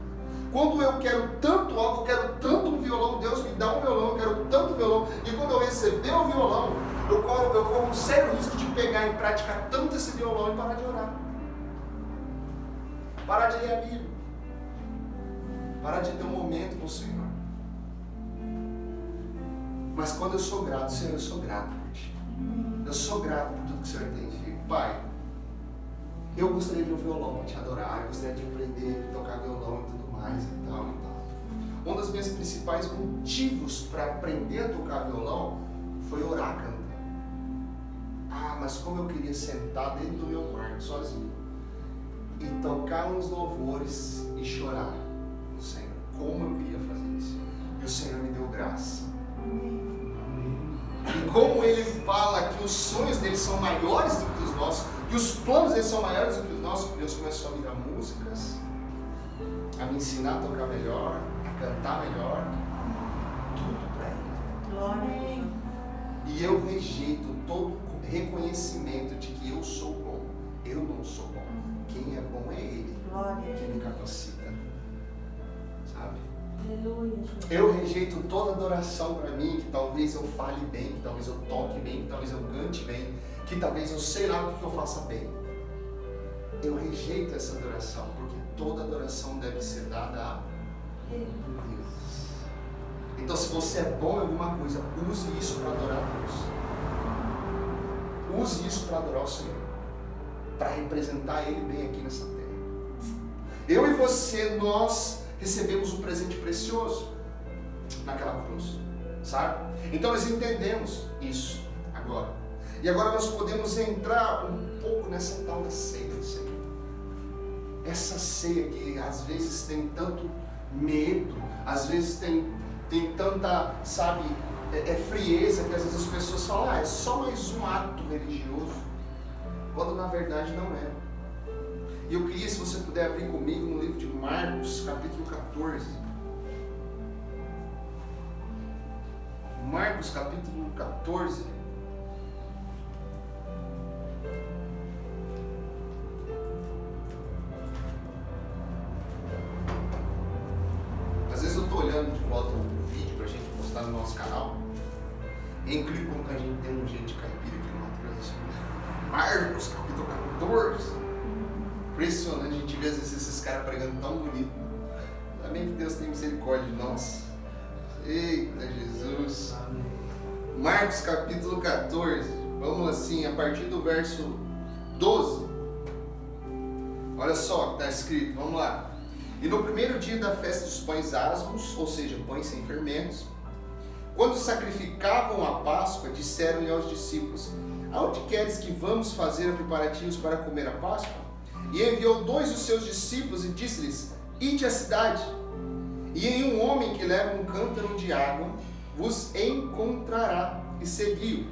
Quando eu quero tanto algo, eu quero tanto um violão, Deus me dá um violão, eu quero tanto violão. E quando eu receber o violão, eu corro um sério risco de pegar e praticar tanto esse violão e parar de orar. Parar de ler a Bíblia. Parar de ter um momento com o Senhor. Mas quando eu sou grato, Senhor, eu sou grato por Ti. Eu sou grato por tudo que o Senhor tem feito. Pai, eu gostaria de um violão para Te adorar, eu gostaria de aprender a tocar violão e tudo mais e tal e tal. Um dos meus principais motivos para aprender a tocar violão foi orar cantando. Ah, mas como eu queria sentar dentro do meu quarto sozinho e tocar uns louvores e chorar no Senhor. Como eu queria fazer isso. E o Senhor me deu graça. E como Ele fala que os sonhos dele são maiores do que os nossos, que os planos dele são maiores do que os nossos, Deus começou a me dar músicas, a me ensinar a tocar melhor, a cantar melhor, tudo para Ele. Glória. E eu rejeito todo reconhecimento de que eu sou bom. Eu não sou bom. Quem é bom é Ele. Glória. Que me capacita. Sabe? Aleluia, Jesus. Eu rejeito toda adoração para mim, que talvez eu fale bem, que talvez eu toque bem, que talvez eu cante bem, que talvez eu sei lá o que eu faça bem. eu rejeito essa adoração, porque toda adoração deve ser dada a Deus. Então, se você é bom em alguma coisa, use isso para adorar a Deus. Use isso para adorar o Senhor, para representar Ele bem aqui nessa terra. Eu e você, nós recebemos um presente precioso naquela cruz, sabe? Então nós entendemos isso agora. E agora nós podemos entrar um pouco nessa tal da ceia do Senhor. Essa ceia que às vezes tem tanto medo, às vezes tem tanta, sabe, frieza, que às vezes as pessoas falam, é só mais um ato religioso, quando na verdade não é. E eu queria, se você puder abrir comigo no livro de Marcos, capítulo 14. Marcos, capítulo 14. Às vezes eu estou olhando de volta o vídeo para a gente postar no nosso canal. É incrível como que a gente tem um jeito de caipira aqui no Mato Grosso do Sul. Marcos, capítulo 14. Impressionante, a gente vê às vezes esses caras pregando tão bonito. Amém, que Deus tenha misericórdia de nós. Eita Jesus. Marcos capítulo 14. Vamos assim, a partir do verso 12. Olha só o que está escrito, vamos lá. E no primeiro dia da festa dos pães asmos, ou seja, pães sem fermentos, quando sacrificavam a Páscoa, disseram-lhe aos discípulos: aonde queres que vamos fazer preparativos para comer a Páscoa? E enviou 2 dos seus discípulos e disse-lhes: ide à cidade, e em um homem que leva um cântaro de água vos encontrará, e seguiu.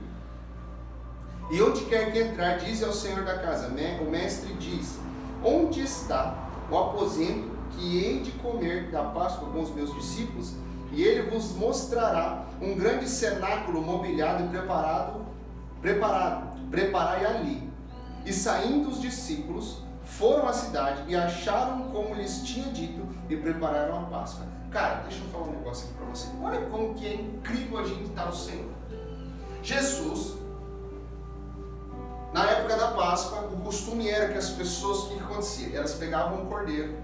E onde quer que entrar, diz ao Senhor da casa: o mestre diz, onde está o aposento que hei de comer da Páscoa com os meus discípulos? E ele vos mostrará um grande cenáculo mobiliado e preparai ali. E saindo os discípulos, foram à cidade e acharam como lhes tinha dito e prepararam a Páscoa. Cara, deixa eu falar um negócio aqui para você. Olha como que é incrível a gente estar no Senhor. Jesus, na época da Páscoa, o costume era que as pessoas, o que acontecia? Elas pegavam um cordeiro,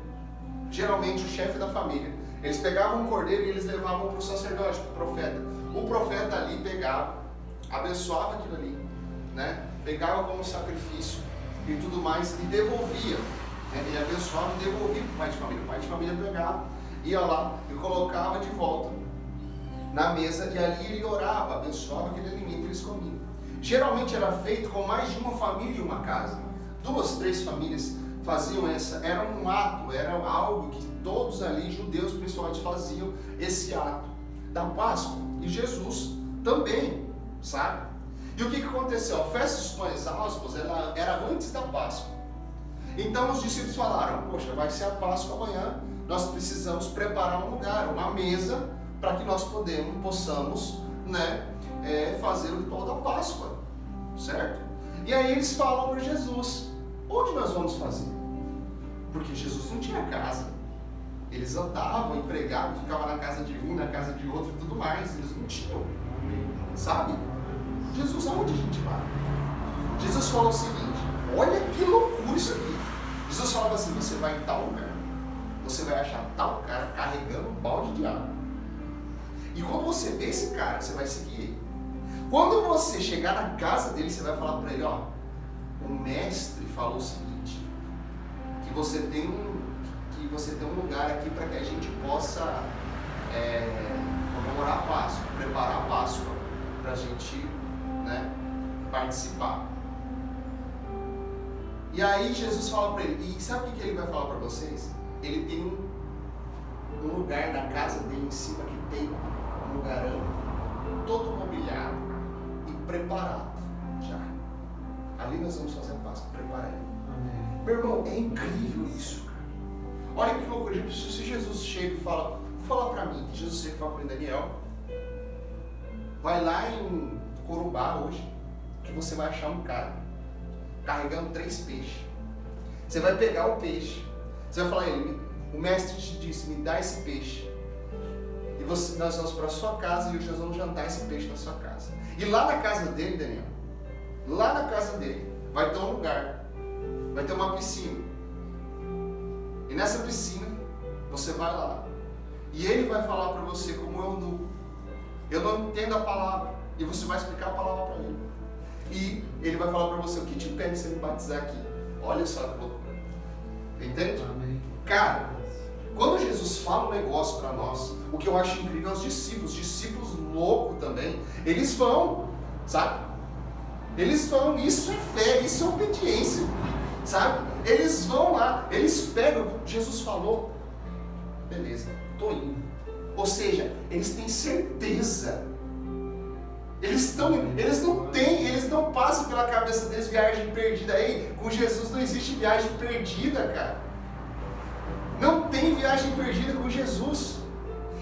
geralmente o chefe da família, eles pegavam um cordeiro e eles levavam para o sacerdote, para o profeta. O profeta ali pegava, abençoava aquilo ali, né? Pegava como sacrifício e tudo mais, e devolvia, né? Ele abençoava e devolvia para o pai de família. O pai de família pegava, ia lá e colocava de volta na mesa, e ali ele orava, abençoava aquele alimento que eles comiam. Geralmente era feito com mais de uma família em uma casa. 2, 3 famílias faziam essa, era um ato, era algo que todos ali, judeus principalmente, faziam esse ato da Páscoa. E Jesus também, sabe? E o que aconteceu? A festa dos pães asmos era antes da Páscoa. Então os discípulos falaram: poxa, vai ser a Páscoa amanhã, nós precisamos preparar um lugar, uma mesa, para que nós possamos, né, fazer o ritual da Páscoa, certo? E aí eles falam para Jesus: onde nós vamos fazer? Porque Jesus não tinha casa. Eles andavam, empregavam, ficavam na casa de um, na casa de outro e tudo mais. Eles não tinham, sabe? Jesus, aonde a gente vai? Jesus falou o seguinte: olha que loucura isso aqui. Jesus falava assim: você vai em tal lugar, você vai achar tal cara carregando um balde de água. E quando você vê esse cara, você vai seguir ele. Quando você chegar na casa dele, você vai falar para ele: ó, o mestre falou o seguinte, que você tem um lugar aqui para que a gente possa comemorar a Páscoa, preparar a Páscoa, para a gente, né, participar. E aí Jesus fala para ele, e sabe o que ele vai falar para vocês? Ele tem um lugar na casa dele em cima que tem um lugar amplo, todo mobiliado e preparado já. Ali nós vamos fazer a Páscoa, preparar ele. Meu irmão, é incrível isso, cara. Olha que loucura. Se Jesus chega e fala, vou falar para mim, que Jesus chega e fala para Daniel, vai lá em Corumbá hoje, que você vai achar um cara carregando 3 peixes. Você vai pegar o peixe, você vai falar a ele: o mestre te disse, me dá esse peixe. E nós vamos para a sua casa e nós vamos jantar esse peixe na sua casa. E lá na casa dele, Daniel, lá na casa dele, vai ter um lugar vai ter uma piscina. E nessa piscina, você vai lá. E ele vai falar para você como eunuco. Eu não entendo a palavra. E você vai explicar a palavra para ele. E ele vai falar para você o que te impede de você me batizar aqui. Olha só que loucura. Entende? Amém. Cara, quando Jesus fala um negócio para nós, o que eu acho incrível é os discípulos loucos também, eles vão, sabe? Eles vão, isso é fé, isso é obediência, sabe? Eles vão lá, eles pegam, Jesus falou, beleza, tô indo. Ou seja, eles têm certeza. Eles não passam pela cabeça deles viagem perdida. Aí, com Jesus não existe viagem perdida, cara. Não tem viagem perdida com Jesus.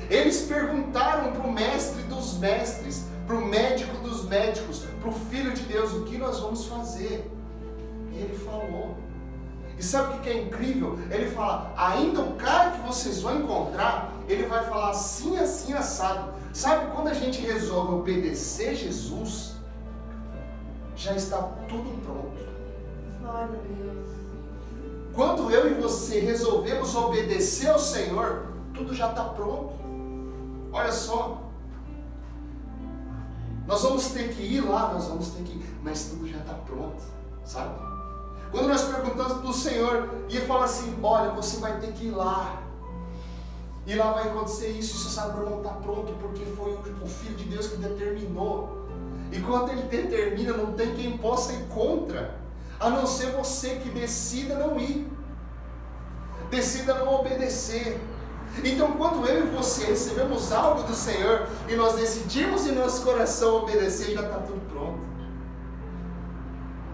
Eles perguntaram para o mestre dos mestres, para o médico dos médicos, para o Filho de Deus, o que nós vamos fazer? E ele falou. E sabe o que é incrível? Ele fala, ainda o cara que vocês vão encontrar, ele vai falar assim, assim, assado. Sabe, quando a gente resolve obedecer Jesus, já está tudo pronto. Glória a Deus. Quando eu e você resolvemos obedecer ao Senhor, tudo já está pronto. Olha só. Nós vamos ter que ir lá, mas tudo já está pronto, sabe? Quando nós perguntamos para o Senhor, e ele fala assim, olha, você vai ter que ir lá. E lá vai acontecer isso, e você sabe que não está pronto, porque foi o Filho de Deus que determinou. E quando ele determina, não tem quem possa ir contra, a não ser você que decida não ir, decida não obedecer. Então, quando eu e você recebemos algo do Senhor, e nós decidimos em nosso coração obedecer, já está tudo pronto,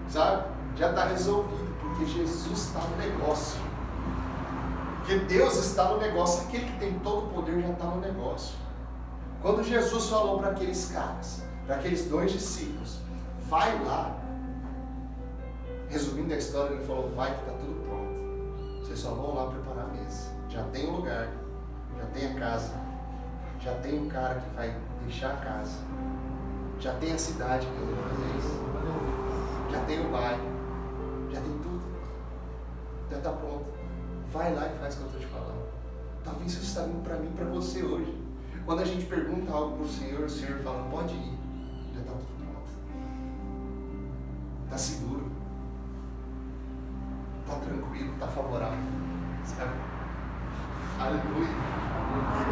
sabe? Já está resolvido, porque Jesus está no negócio. Porque Deus está no negócio, aquele que tem todo o poder já está no negócio. Quando Jesus falou para aqueles caras, para aqueles 2 discípulos, vai lá, resumindo a história, ele falou, vai que está tudo pronto. Vocês só vão lá preparar a mesa. Já tem um lugar, já tem a casa, já tem um cara que vai deixar a casa, já tem a cidade que eu vou fazer isso, já tem o bairro, já tem tudo, já está pronto. Vai lá e faz o que eu estou te falando. Talvez isso está vindo para mim e para você hoje. Quando a gente pergunta algo para o Senhor fala, pode ir, já está tudo pronto, está seguro, está tranquilo, está favorável, sabe? Aleluia.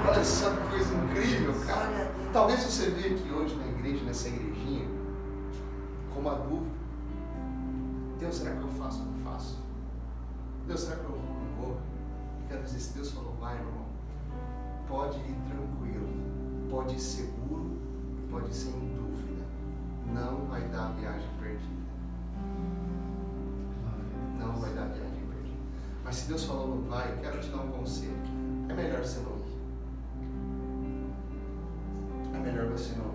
Olha só que coisa incrível, cara. Talvez você veja aqui hoje na igreja, nessa igrejinha, com uma dúvida. Deus, será que eu faço ou não faço? Deus, será que eu não vou? Eu quero dizer, se Deus falou, vai, irmão, pode ir tranquilo, pode ir seguro, pode ir sem dúvida. Não vai dar viagem perdida. Não vai dar viagem perdida. Mas se Deus falou, não vai, eu quero te dar um conselho. É melhor você não ir. É melhor você não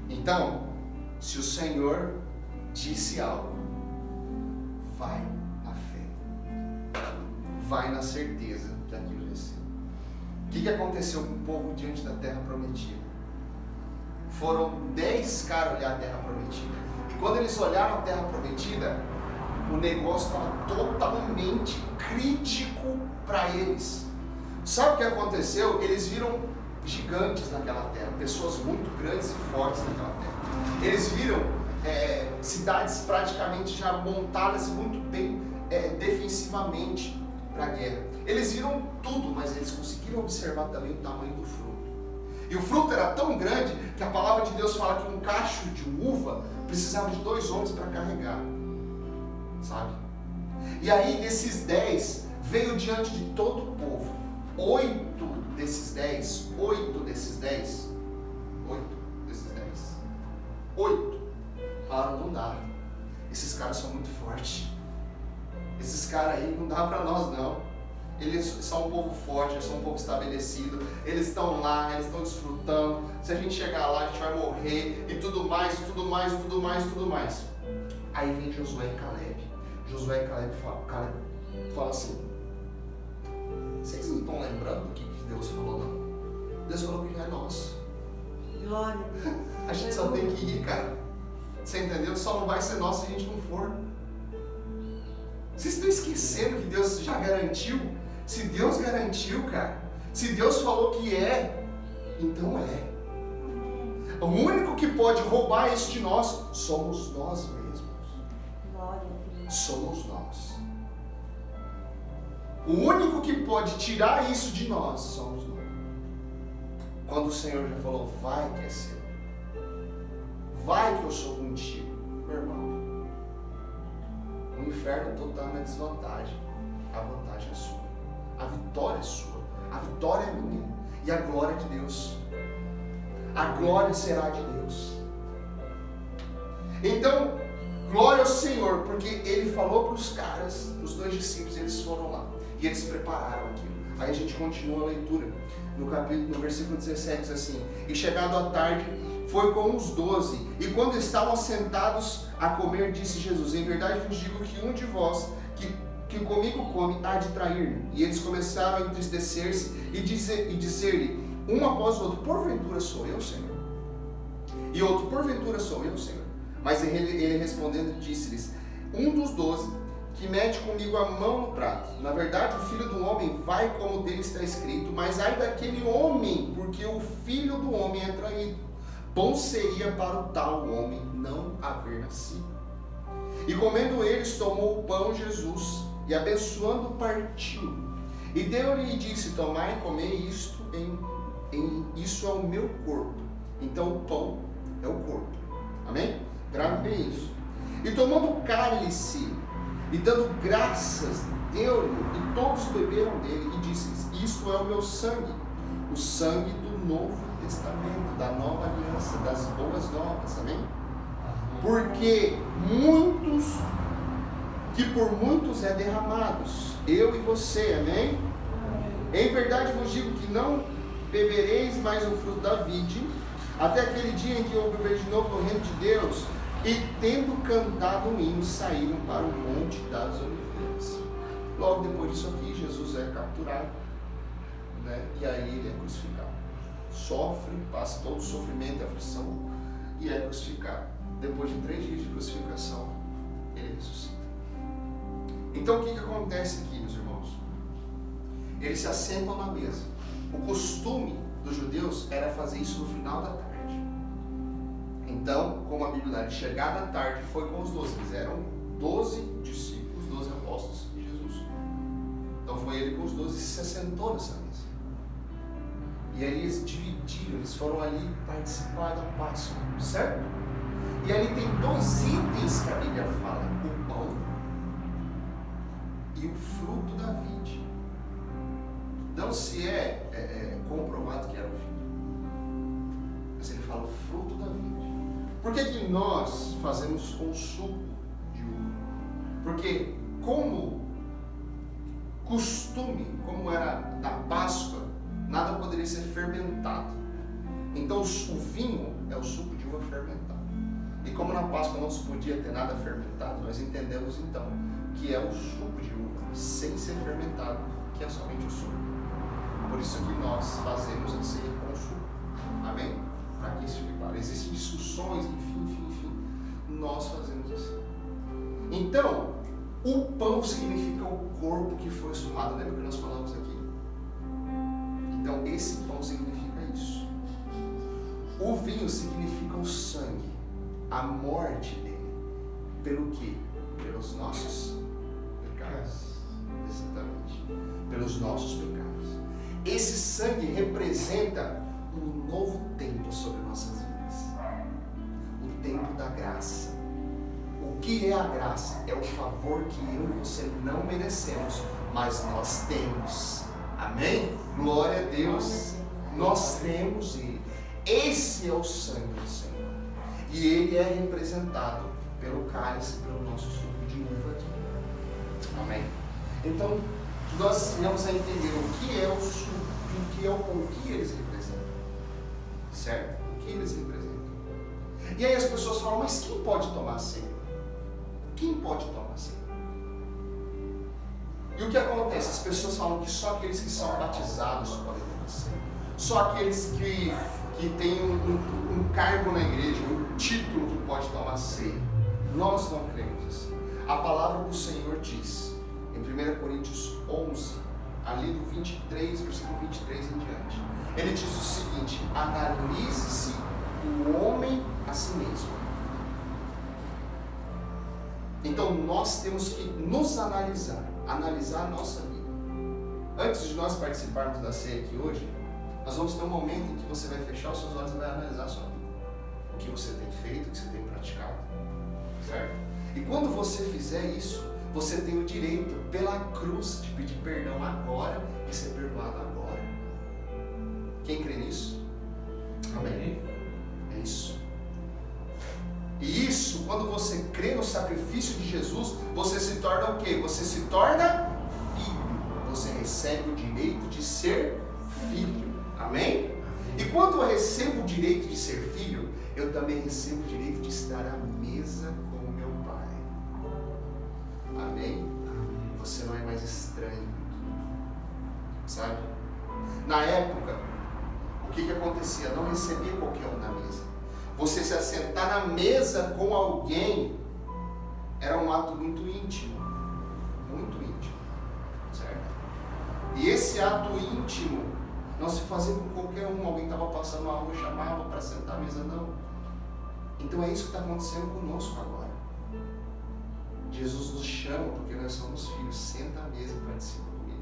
ir. Então, se o Senhor disse algo, vai na fé, vai na certeza que aquilo vai ser. O que aconteceu com o povo diante da terra prometida? Foram 10 caras olhar a terra prometida. E quando eles olharam a terra prometida, o negócio estava totalmente crítico para eles. Sabe o que aconteceu? Eles viram gigantes naquela terra, pessoas muito grandes e fortes naquela terra. Eles viram cidades praticamente já montadas muito bem defensivamente para a guerra. Eles viram tudo, mas eles conseguiram observar também o tamanho do fruto. E o fruto era tão grande que a palavra de Deus fala que um cacho de uva precisava de 2 homens para carregar, sabe? E aí desses 10 veio diante de todo o povo 8 desses 10 falaram, não dá, esses caras são muito fortes, esses caras aí não dá para nós não, eles são um povo forte, eles são um povo estabelecido, eles estão lá, eles estão desfrutando, se a gente chegar lá a gente vai morrer, e tudo mais. Aí vem Josué e Caleb fala assim, vocês não estão lembrando do que Deus falou não? Deus falou que já é nosso. Glória a Deus. A gente só tem que ir, cara. Você entendeu? Só não vai ser nosso se a gente não for. Vocês estão esquecendo que Deus já garantiu? Se Deus garantiu, cara, se Deus falou que é, então é. O único que pode roubar isso de nós somos nós mesmos. Glória a Deus. Somos nós. O único que pode tirar isso de nós somos nós. Quando o Senhor já falou, vai que é seu. Vai que eu sou contigo. Meu irmão, o inferno todo está na desvantagem. A vantagem é sua. A vitória é sua. A vitória é minha. E a glória é de Deus. A glória será de Deus. Então, glória ao Senhor, porque Ele falou para os caras, os 2 discípulos, eles foram lá. E eles prepararam aquilo. Aí a gente continua a leitura. No versículo 17 diz assim: e chegado à tarde, foi com os 12. E quando estavam sentados a comer, disse Jesus: em verdade vos digo que um de vós, que comigo come, há de trair-me. E eles começaram a entristecer-se e dizer-lhe, um após o outro: porventura sou eu, Senhor? E outro: porventura sou eu, Senhor? Mas ele respondendo disse-lhes: um dos 12, que mete comigo a mão no prato. Na verdade, o Filho do Homem vai como dele está escrito, mas ai daquele homem, porque o Filho do Homem é traído. Bom seria para o tal homem não haver nascido. E comendo eles, tomou o pão Jesus, e abençoando partiu. E deu-lhe e disse: tomai e comei isto, isso é o meu corpo. Então o pão é o corpo. Amém? Grave bem isso. E tomando o cálice, e dando graças, deu-lhe, e todos beberam dele, e disse-lhes: isto é o meu sangue, o sangue do Novo Testamento, da nova aliança, das boas novas. Amém? Porque por muitos é derramados, eu e você. Amém? Em verdade vos digo que não bebereis mais o fruto da vide, até aquele dia em que eu beber de novo no reino de Deus. E tendo cantado um hino, saíram para o Monte das Oliveiras. Logo depois disso aqui, Jesus é capturado, né? E aí ele é crucificado. Sofre, passa todo o sofrimento e aflição e é crucificado. Depois de 3 dias de crucificação, ele ressuscita. Então o que acontece aqui, meus irmãos? Eles se assentam na mesa. O costume dos judeus era fazer isso no final da tarde. Então, como a Bíblia diz, chegada à tarde foi com os 12. Eles eram 12 discípulos, 12 apóstolos de Jesus. Então foi ele com os 12 e se assentou nessa mesa. E aí eles dividiram, eles foram ali participar da Páscoa, certo? E ali tem 2 itens que a Bíblia fala: o pão e o fruto da vide. Não se é comprovado que era o vinho, mas ele fala o fruto da vide. Por que nós fazemos com suco de uva? Porque como costume, como era na Páscoa, nada poderia ser fermentado. Então o vinho é o suco de uva fermentado. E como na Páscoa não se podia ter nada fermentado, nós entendemos então que é o suco de uva sem ser fermentado, que é somente o suco. Por isso que nós fazemos assim com o suco. Amém? Para que isso fique claro. Existem discussões, enfim. Nós fazemos assim. Então, o pão significa o corpo que foi surrado. Lembra que nós falamos aqui? Então, esse pão significa isso. O vinho significa o sangue, a morte dele. Pelo quê? Pelos nossos pecados. Exatamente. Pelos nossos pecados. Esse sangue representa um novo tempo sobre nossas vidas. O tempo da graça. O que é a graça? É o favor que eu e você não merecemos, mas nós temos. Amém? Glória a Deus. Nós temos Ele. Esse é o sangue do Senhor. E Ele é representado pelo cálice, pelo nosso suco de uva aqui. Amém? Então, nós vamos a entender o que é o suco e o que é o pão, o que eles representam. Certo? O que eles representam. E aí as pessoas falam: mas quem pode tomar ceia? Quem pode tomar ceia? E o que acontece? As pessoas falam que só aqueles que são batizados podem tomar ceia. Só aqueles que têm um cargo na igreja, título que pode tomar ceia. Nós não cremos assim. A palavra do Senhor diz, em 1 Coríntios 11, ali do 23, versículo 23 em diante, ele diz o seguinte: analise-se o homem a si mesmo. Então nós temos que nos analisar a nossa vida. Antes de nós participarmos da ceia aqui hoje, nós vamos ter um momento em que você vai fechar os seus olhos e vai analisar a sua vida. O que você tem feito, o que você tem praticado. Certo? E quando você fizer isso, você tem o direito, pela cruz, de pedir perdão agora e ser perdoado agora. Quem crê nisso? Amém? É isso. E isso, quando você crê no sacrifício de Jesus, você se torna o quê? Você se torna filho. Você recebe o direito de ser filho. Amém? E quando eu recebo o direito de ser filho, eu também recebo o direito de estar à mesa com o meu Pai. Amém? Você não é mais estranho. Sabe? Na época, o que acontecia? Não recebia qualquer um na mesa. Você se assentar na mesa com alguém era um ato muito íntimo. Muito íntimo. Certo? E esse ato íntimo não se fazia com qualquer um. Alguém estava passando na rua, chamava para sentar à mesa, não. Então é isso que está acontecendo conosco agora. Jesus nos chama porque nós somos filhos. Senta à mesa e participa comigo.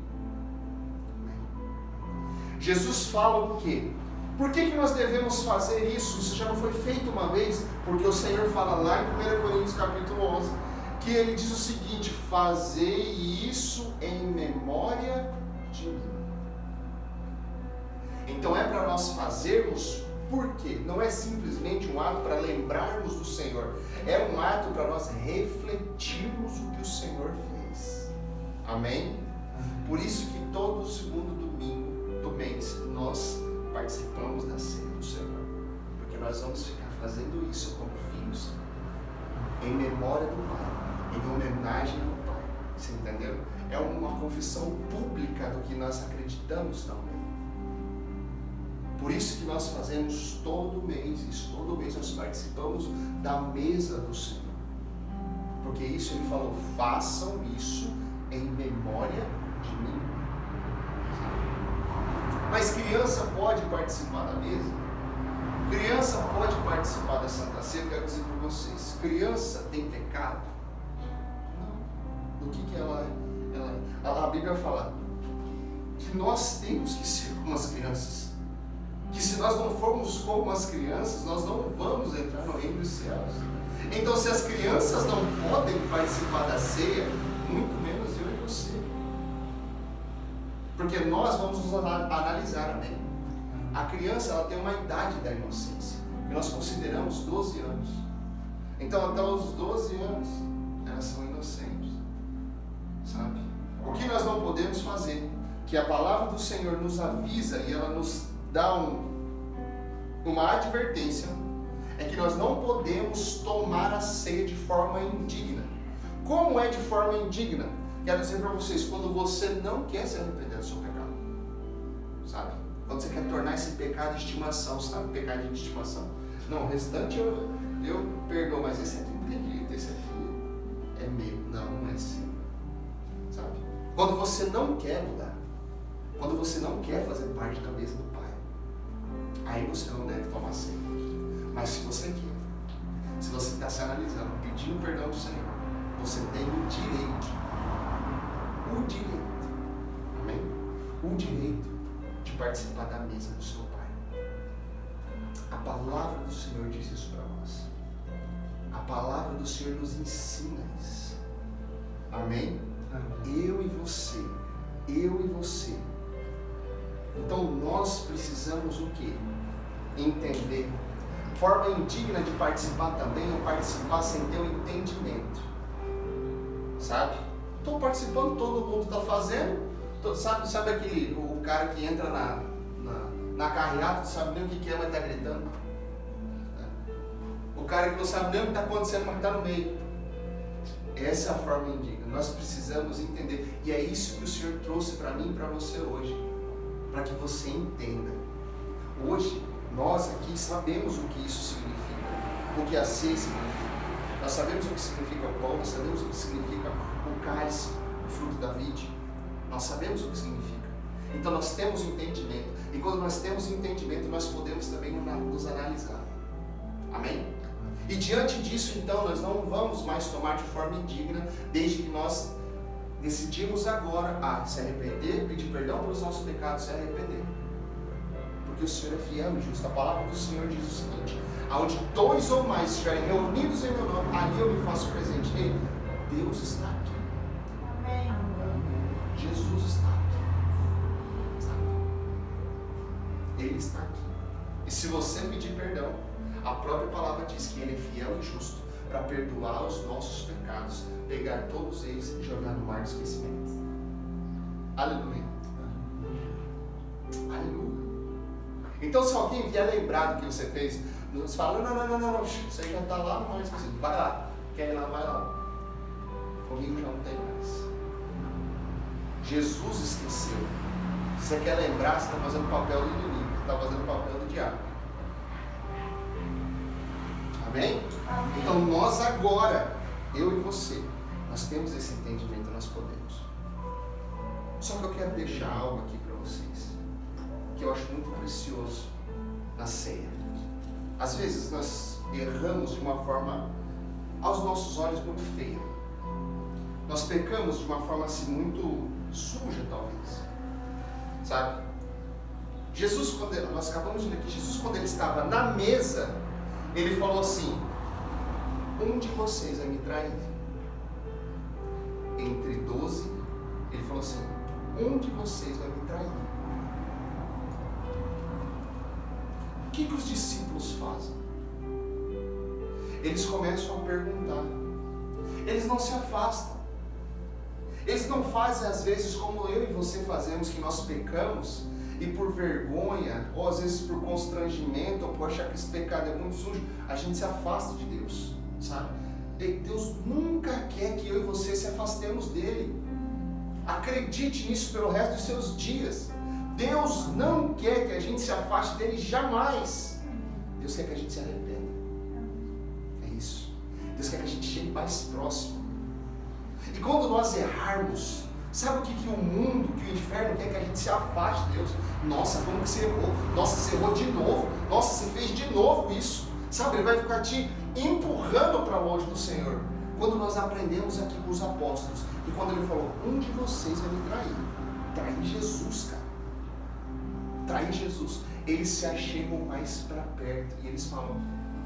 Amém? Jesus fala o quê? Por que nós devemos fazer isso? Isso já não foi feito uma vez, porque o Senhor fala lá em 1 Coríntios capítulo 11, que ele diz o seguinte: fazei isso em memória de mim. Então é para nós fazermos, por quê? Não é simplesmente um ato para lembrarmos do Senhor, é um ato para nós refletirmos o que o Senhor fez. Amém? Por isso que todo segundo domingo do mês nós participamos da ceia do Senhor, porque nós vamos ficar fazendo isso como filhos, em memória do Pai, em homenagem ao Pai. Você entendeu? É uma confissão pública do que nós acreditamos também. Por isso que nós fazemos todo mês isso, todo mês nós participamos da mesa do Senhor. Porque isso ele falou: façam isso em memória de mim. Mas criança pode participar da mesa? Criança pode participar da Santa Ceia? Eu quero dizer para vocês, criança tem pecado? Não. Do que ela é? A Bíblia fala que nós temos que ser como as crianças. Que se nós não formos como as crianças, nós não vamos entrar no reino dos céus. Então, se as crianças não podem participar da ceia, muito menos eu e você. Porque nós vamos nos analisar, amém? A criança, ela tem uma idade da inocência, que nós consideramos 12 anos. Então, até os 12 anos, elas são inocentes. Sabe? O que nós não podemos fazer, que a palavra do Senhor nos avisa e ela nos dá uma advertência, é que nós não podemos tomar a ceia de forma indigna. Como é de forma indigna? Quero dizer para vocês, quando você não quer se arrepender do seu pecado, sabe? Quando você quer tornar esse pecado de estimação, sabe? Pecado de estimação. Não, o restante eu perdoo, mas esse aqui não tem jeito, esse aqui é meu. Não é seu, sabe? Quando você não quer mudar, quando você não quer fazer parte da mesa do Pai, aí você não deve tomar ceia. Mas se você quer, se você está se analisando, pedindo perdão do Senhor, você tem o direito, amém? O direito de participar da mesa do seu Pai. A palavra do Senhor diz isso para nós. A palavra do Senhor nos ensina isso. Amém? Eu e você. Então nós precisamos o quê? Entender. Forma indigna de participar também é participar sem ter um entendimento. Sabe? Estou participando, todo mundo está fazendo. Sabe aquele, o cara que entra na carreata, não sabe nem o que é, mas está gritando. O cara que não sabe nem o que está acontecendo, mas está no meio. Essa é a forma indigna. Nós precisamos entender. E é isso que o Senhor trouxe para mim e para você hoje. Para que você entenda. Hoje, nós aqui sabemos o que isso significa. o que a ceia significa. Nós sabemos o que significa o pão, nós sabemos o que significa o cálice, o fruto da vide. Nós sabemos o que significa. Então nós temos entendimento. E quando nós temos entendimento, nós podemos também nos analisar. Amém? E diante disso, então, nós não vamos mais tomar de forma indigna, desde que nós decidimos agora se arrepender, pedir perdão pelos nossos pecados e se arrepender. Porque o Senhor é fiel e justo. A palavra do Senhor diz o seguinte: aonde 2 ou mais estiverem reunidos em meu nome, ali eu me faço presente nele. Deus está aqui. Amém. Jesus está aqui. Sabe? Ele está aqui. E se você pedir perdão, a própria palavra diz que Ele é fiel e justo para perdoar os nossos pecados, pegar todos eles e jogar no mar do esquecimento. Aleluia. Aleluia. Então, se alguém vier lembrar do que você fez, você fala: não, isso aí já está lá no mar do esquecimento. Vai lá. Quer ir lá, vai lá. Comigo já não tem mais. Jesus esqueceu. Se você quer lembrar, você está fazendo o papel do inimigo, você está fazendo o papel do diabo. Amém? Amém. Então nós agora, eu e você, nós temos esse entendimento, nós podemos. Só que eu quero deixar algo aqui para vocês, que eu acho muito precioso na ceia. Às vezes nós erramos de uma forma, aos nossos olhos, muito feia. Nós pecamos de uma forma assim, muito suja, talvez. Sabe? Jesus, nós acabamos de ler que Jesus, quando ele estava na mesa, ele falou assim: um de vocês vai me trair. Entre 12, ele falou assim: um de vocês vai me trair. O que os discípulos fazem? Eles começam a perguntar. Eles não se afastam. Eles não fazem às vezes como eu e você fazemos, que nós pecamos e por vergonha, ou às vezes por constrangimento, ou por achar que esse pecado é muito sujo, a gente se afasta de Deus, sabe? E Deus nunca quer que eu e você se afastemos dele. Acredite nisso pelo resto dos seus dias. Deus não quer que a gente se afaste dele jamais. Deus quer que a gente se arrependa. É isso. Deus quer que a gente chegue mais próximo. E quando nós errarmos, sabe o que o mundo, que o inferno quer? Que a gente se afaste de Deus. Nossa, como que você errou? Nossa, você errou de novo. Nossa, você fez de novo isso. Sabe, ele vai ficar te empurrando para longe do Senhor. Quando nós aprendemos aqui com os apóstolos, e quando ele falou: um de vocês vai me trair. Trair Jesus, cara. Trair Jesus. Eles se achegam mais para perto e eles falam: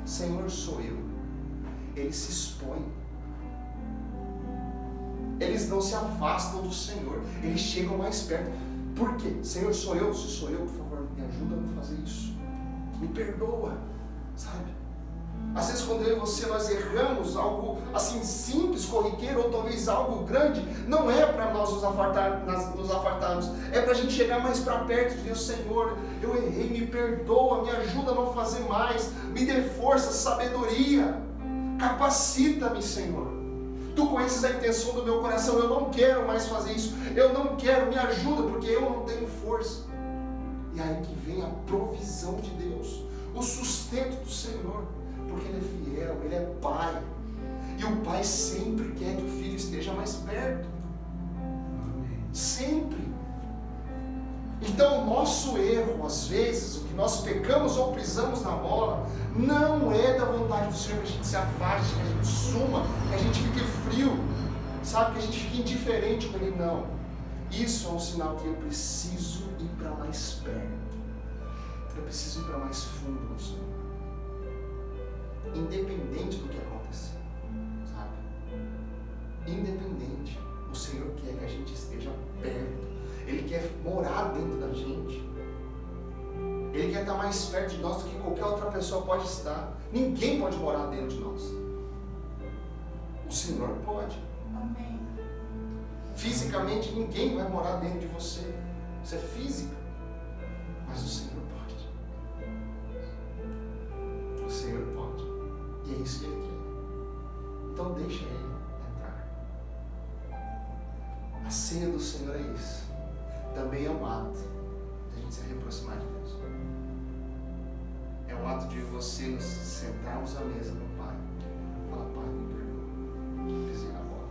Senhor, sou eu. Eles se expõem. Eles não se afastam do Senhor, eles chegam mais perto. Por quê? Senhor, sou eu? Se sou eu, por favor, me ajuda a não fazer isso. Me perdoa, sabe? Às vezes quando eu e você nós erramos algo assim simples, corriqueiro, ou talvez algo grande, não é para nós nos afastarmos, é para a gente chegar mais para perto de Deus. Senhor, eu errei, me perdoa, me ajuda a não fazer mais, me dê força, sabedoria, capacita-me, Senhor. Tu conheces a intenção do meu coração, eu não quero mais fazer isso, eu não quero, me ajuda, porque eu não tenho força. E aí que vem a provisão de Deus, o sustento do Senhor, porque Ele é fiel, Ele é Pai, e o Pai sempre quer que o Filho esteja mais perto, sempre. Então o nosso erro, às vezes, o que nós pecamos ou pisamos na bola, não é da vontade do Senhor que a gente se afaste, que a gente suma, que a gente fique frio, sabe, que a gente fique indiferente com Ele, não. Isso é um sinal que eu preciso ir para mais perto, eu preciso ir para mais fundo no Senhor, independente do que acontecer, sabe, independente, o Senhor quer que a gente esteja perto. Ele quer morar dentro da gente. Ele quer estar mais perto de nós do que qualquer outra pessoa pode estar. Ninguém pode morar dentro de nós. O Senhor pode. Amém. Fisicamente ninguém vai morar dentro de você. Isso é física. Mas o Senhor pode. O Senhor pode. E é isso que Ele quer. Então deixa Ele entrar. A ceia do Senhor é isso. Também é um ato de a gente se aproximar de Deus. é um ato de você nos sentarmos à mesa com o Pai. Fala, Pai, me perdoa, que pisei na bola.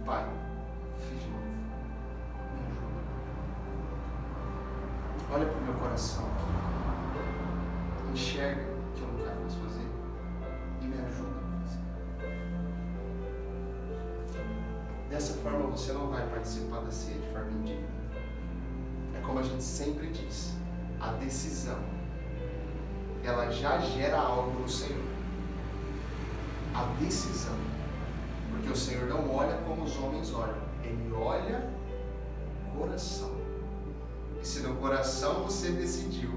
Pai, fiz de novo. Me ajuda. Olha para o meu coração. Enxerga o que eu não quero mais fazer e me ajuda a fazer. Dessa forma você não vai participar da ceia de forma indigna. É como a gente sempre diz, a decisão, ela já gera algo no Senhor. A decisão. Porque o Senhor não olha como os homens olham, Ele olha o coração. E se no coração você decidiu,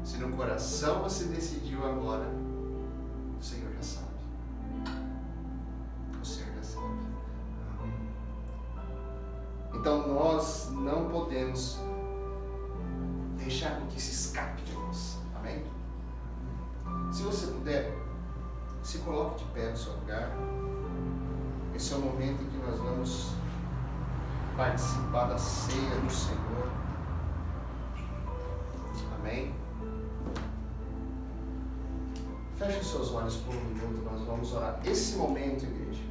se no coração você decidiu agora, o Senhor já sabe. O Senhor já sabe. Então nós não podemos deixar com que se escape de nós. Amém? Se você puder, se coloque de pé no seu lugar. Esse é o momento em que nós vamos participar da ceia do Senhor. Amém? Feche os seus olhos por um minuto, nós vamos orar. Esse momento, igreja,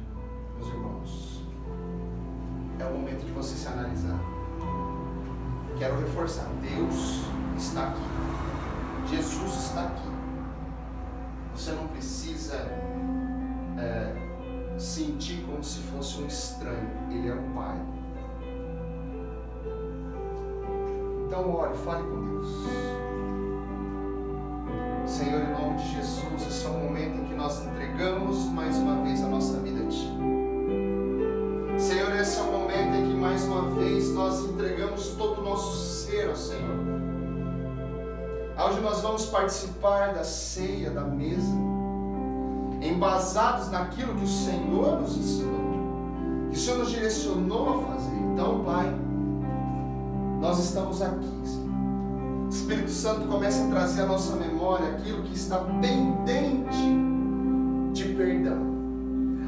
meus irmãos, é o momento de você se analisar. Quero reforçar, Deus está aqui. Jesus está aqui. Você não precisa sentir como se fosse um estranho. Ele é o Pai. Então ore, fale com Deus. Senhor, em nome de Jesus, esse é um momento em que nós entregamos mais uma vez a nossa vida a Ti. Senhor, esse é um momento em que mais uma vez nós entregamos todo o nosso ser ao Senhor. Onde nós vamos participar da ceia, da mesa, embasados naquilo que o Senhor nos ensinou, que o Senhor nos direcionou a fazer. Então, Pai, nós estamos aqui, Senhor. O Espírito Santo começa a trazer à nossa memória aquilo que está pendente de perdão,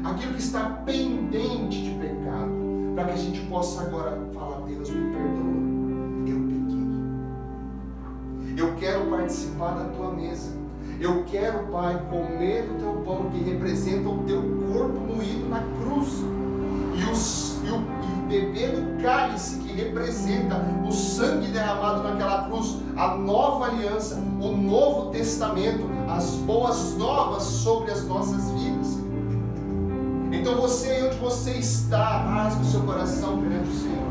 aquilo que está pendente de pecado, para que a gente possa agora falar: Deus, me perdoa, eu pequei, eu quero participar da Tua mesa, eu quero, Pai, comer o Teu pão que representa o Teu corpo moído na cruz, e beber do cálice que representa o sangue derramado naquela cruz, a nova aliança, o novo testamento, as boas novas sobre as nossas vidas. Então você, onde você está, rasgue o seu coração perante o Senhor.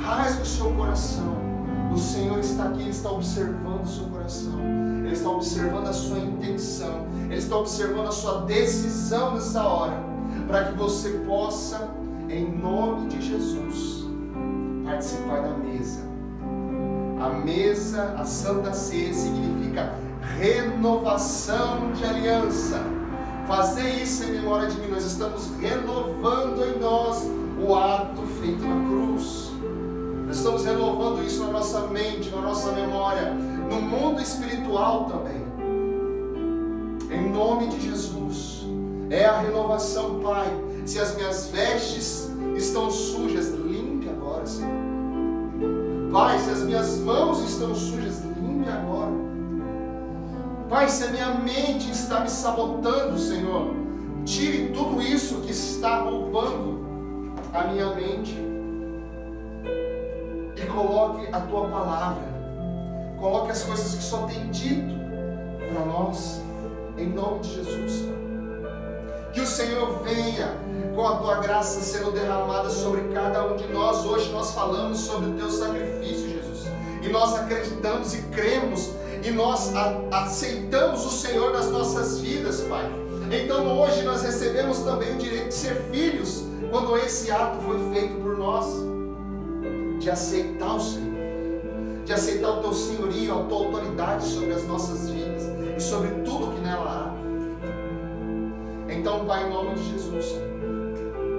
Rasgue o seu coração. O Senhor está aqui, Ele está observando o seu coração. Ele está observando a sua intenção. Ele está observando a sua decisão nessa hora, para que você possa, em nome de Jesus, participar da mesa. A mesa, a Santa Ceia, significa renovação de aliança. Fazer isso em memória de mim. Nós estamos renovando em nós o ato feito na cruz. Nós estamos renovando isso na nossa mente, na nossa memória, no mundo espiritual também. Em nome de Jesus. É a renovação, Pai. Se as minhas vestes estão sujas, limpe agora, Senhor. Pai, se as minhas mãos estão sujas, limpe agora. Pai, se a minha mente está me sabotando, Senhor, tire tudo isso que está roubando a minha mente e coloque a Tua palavra, coloque as coisas que só tem dito para nós, em nome de Jesus, Pai. Que o Senhor venha com a Tua graça sendo derramada sobre cada um de nós. Hoje nós falamos sobre o Teu sacrifício, Jesus, e nós acreditamos e cremos, e nós aceitamos o Senhor nas nossas vidas, Pai. Então hoje nós recebemos também o direito de ser filhos, quando esse ato foi feito por nós, de aceitar o Senhor, de aceitar o Teu senhorio, a Tua autoridade sobre as nossas vidas e sobre tudo que nela há. Então, Pai, em nome de Jesus,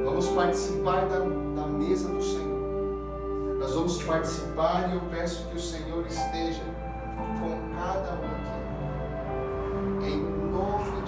vamos participar da mesa do Senhor. Nós vamos participar, e eu peço que o Senhor esteja com cada um aqui, em nome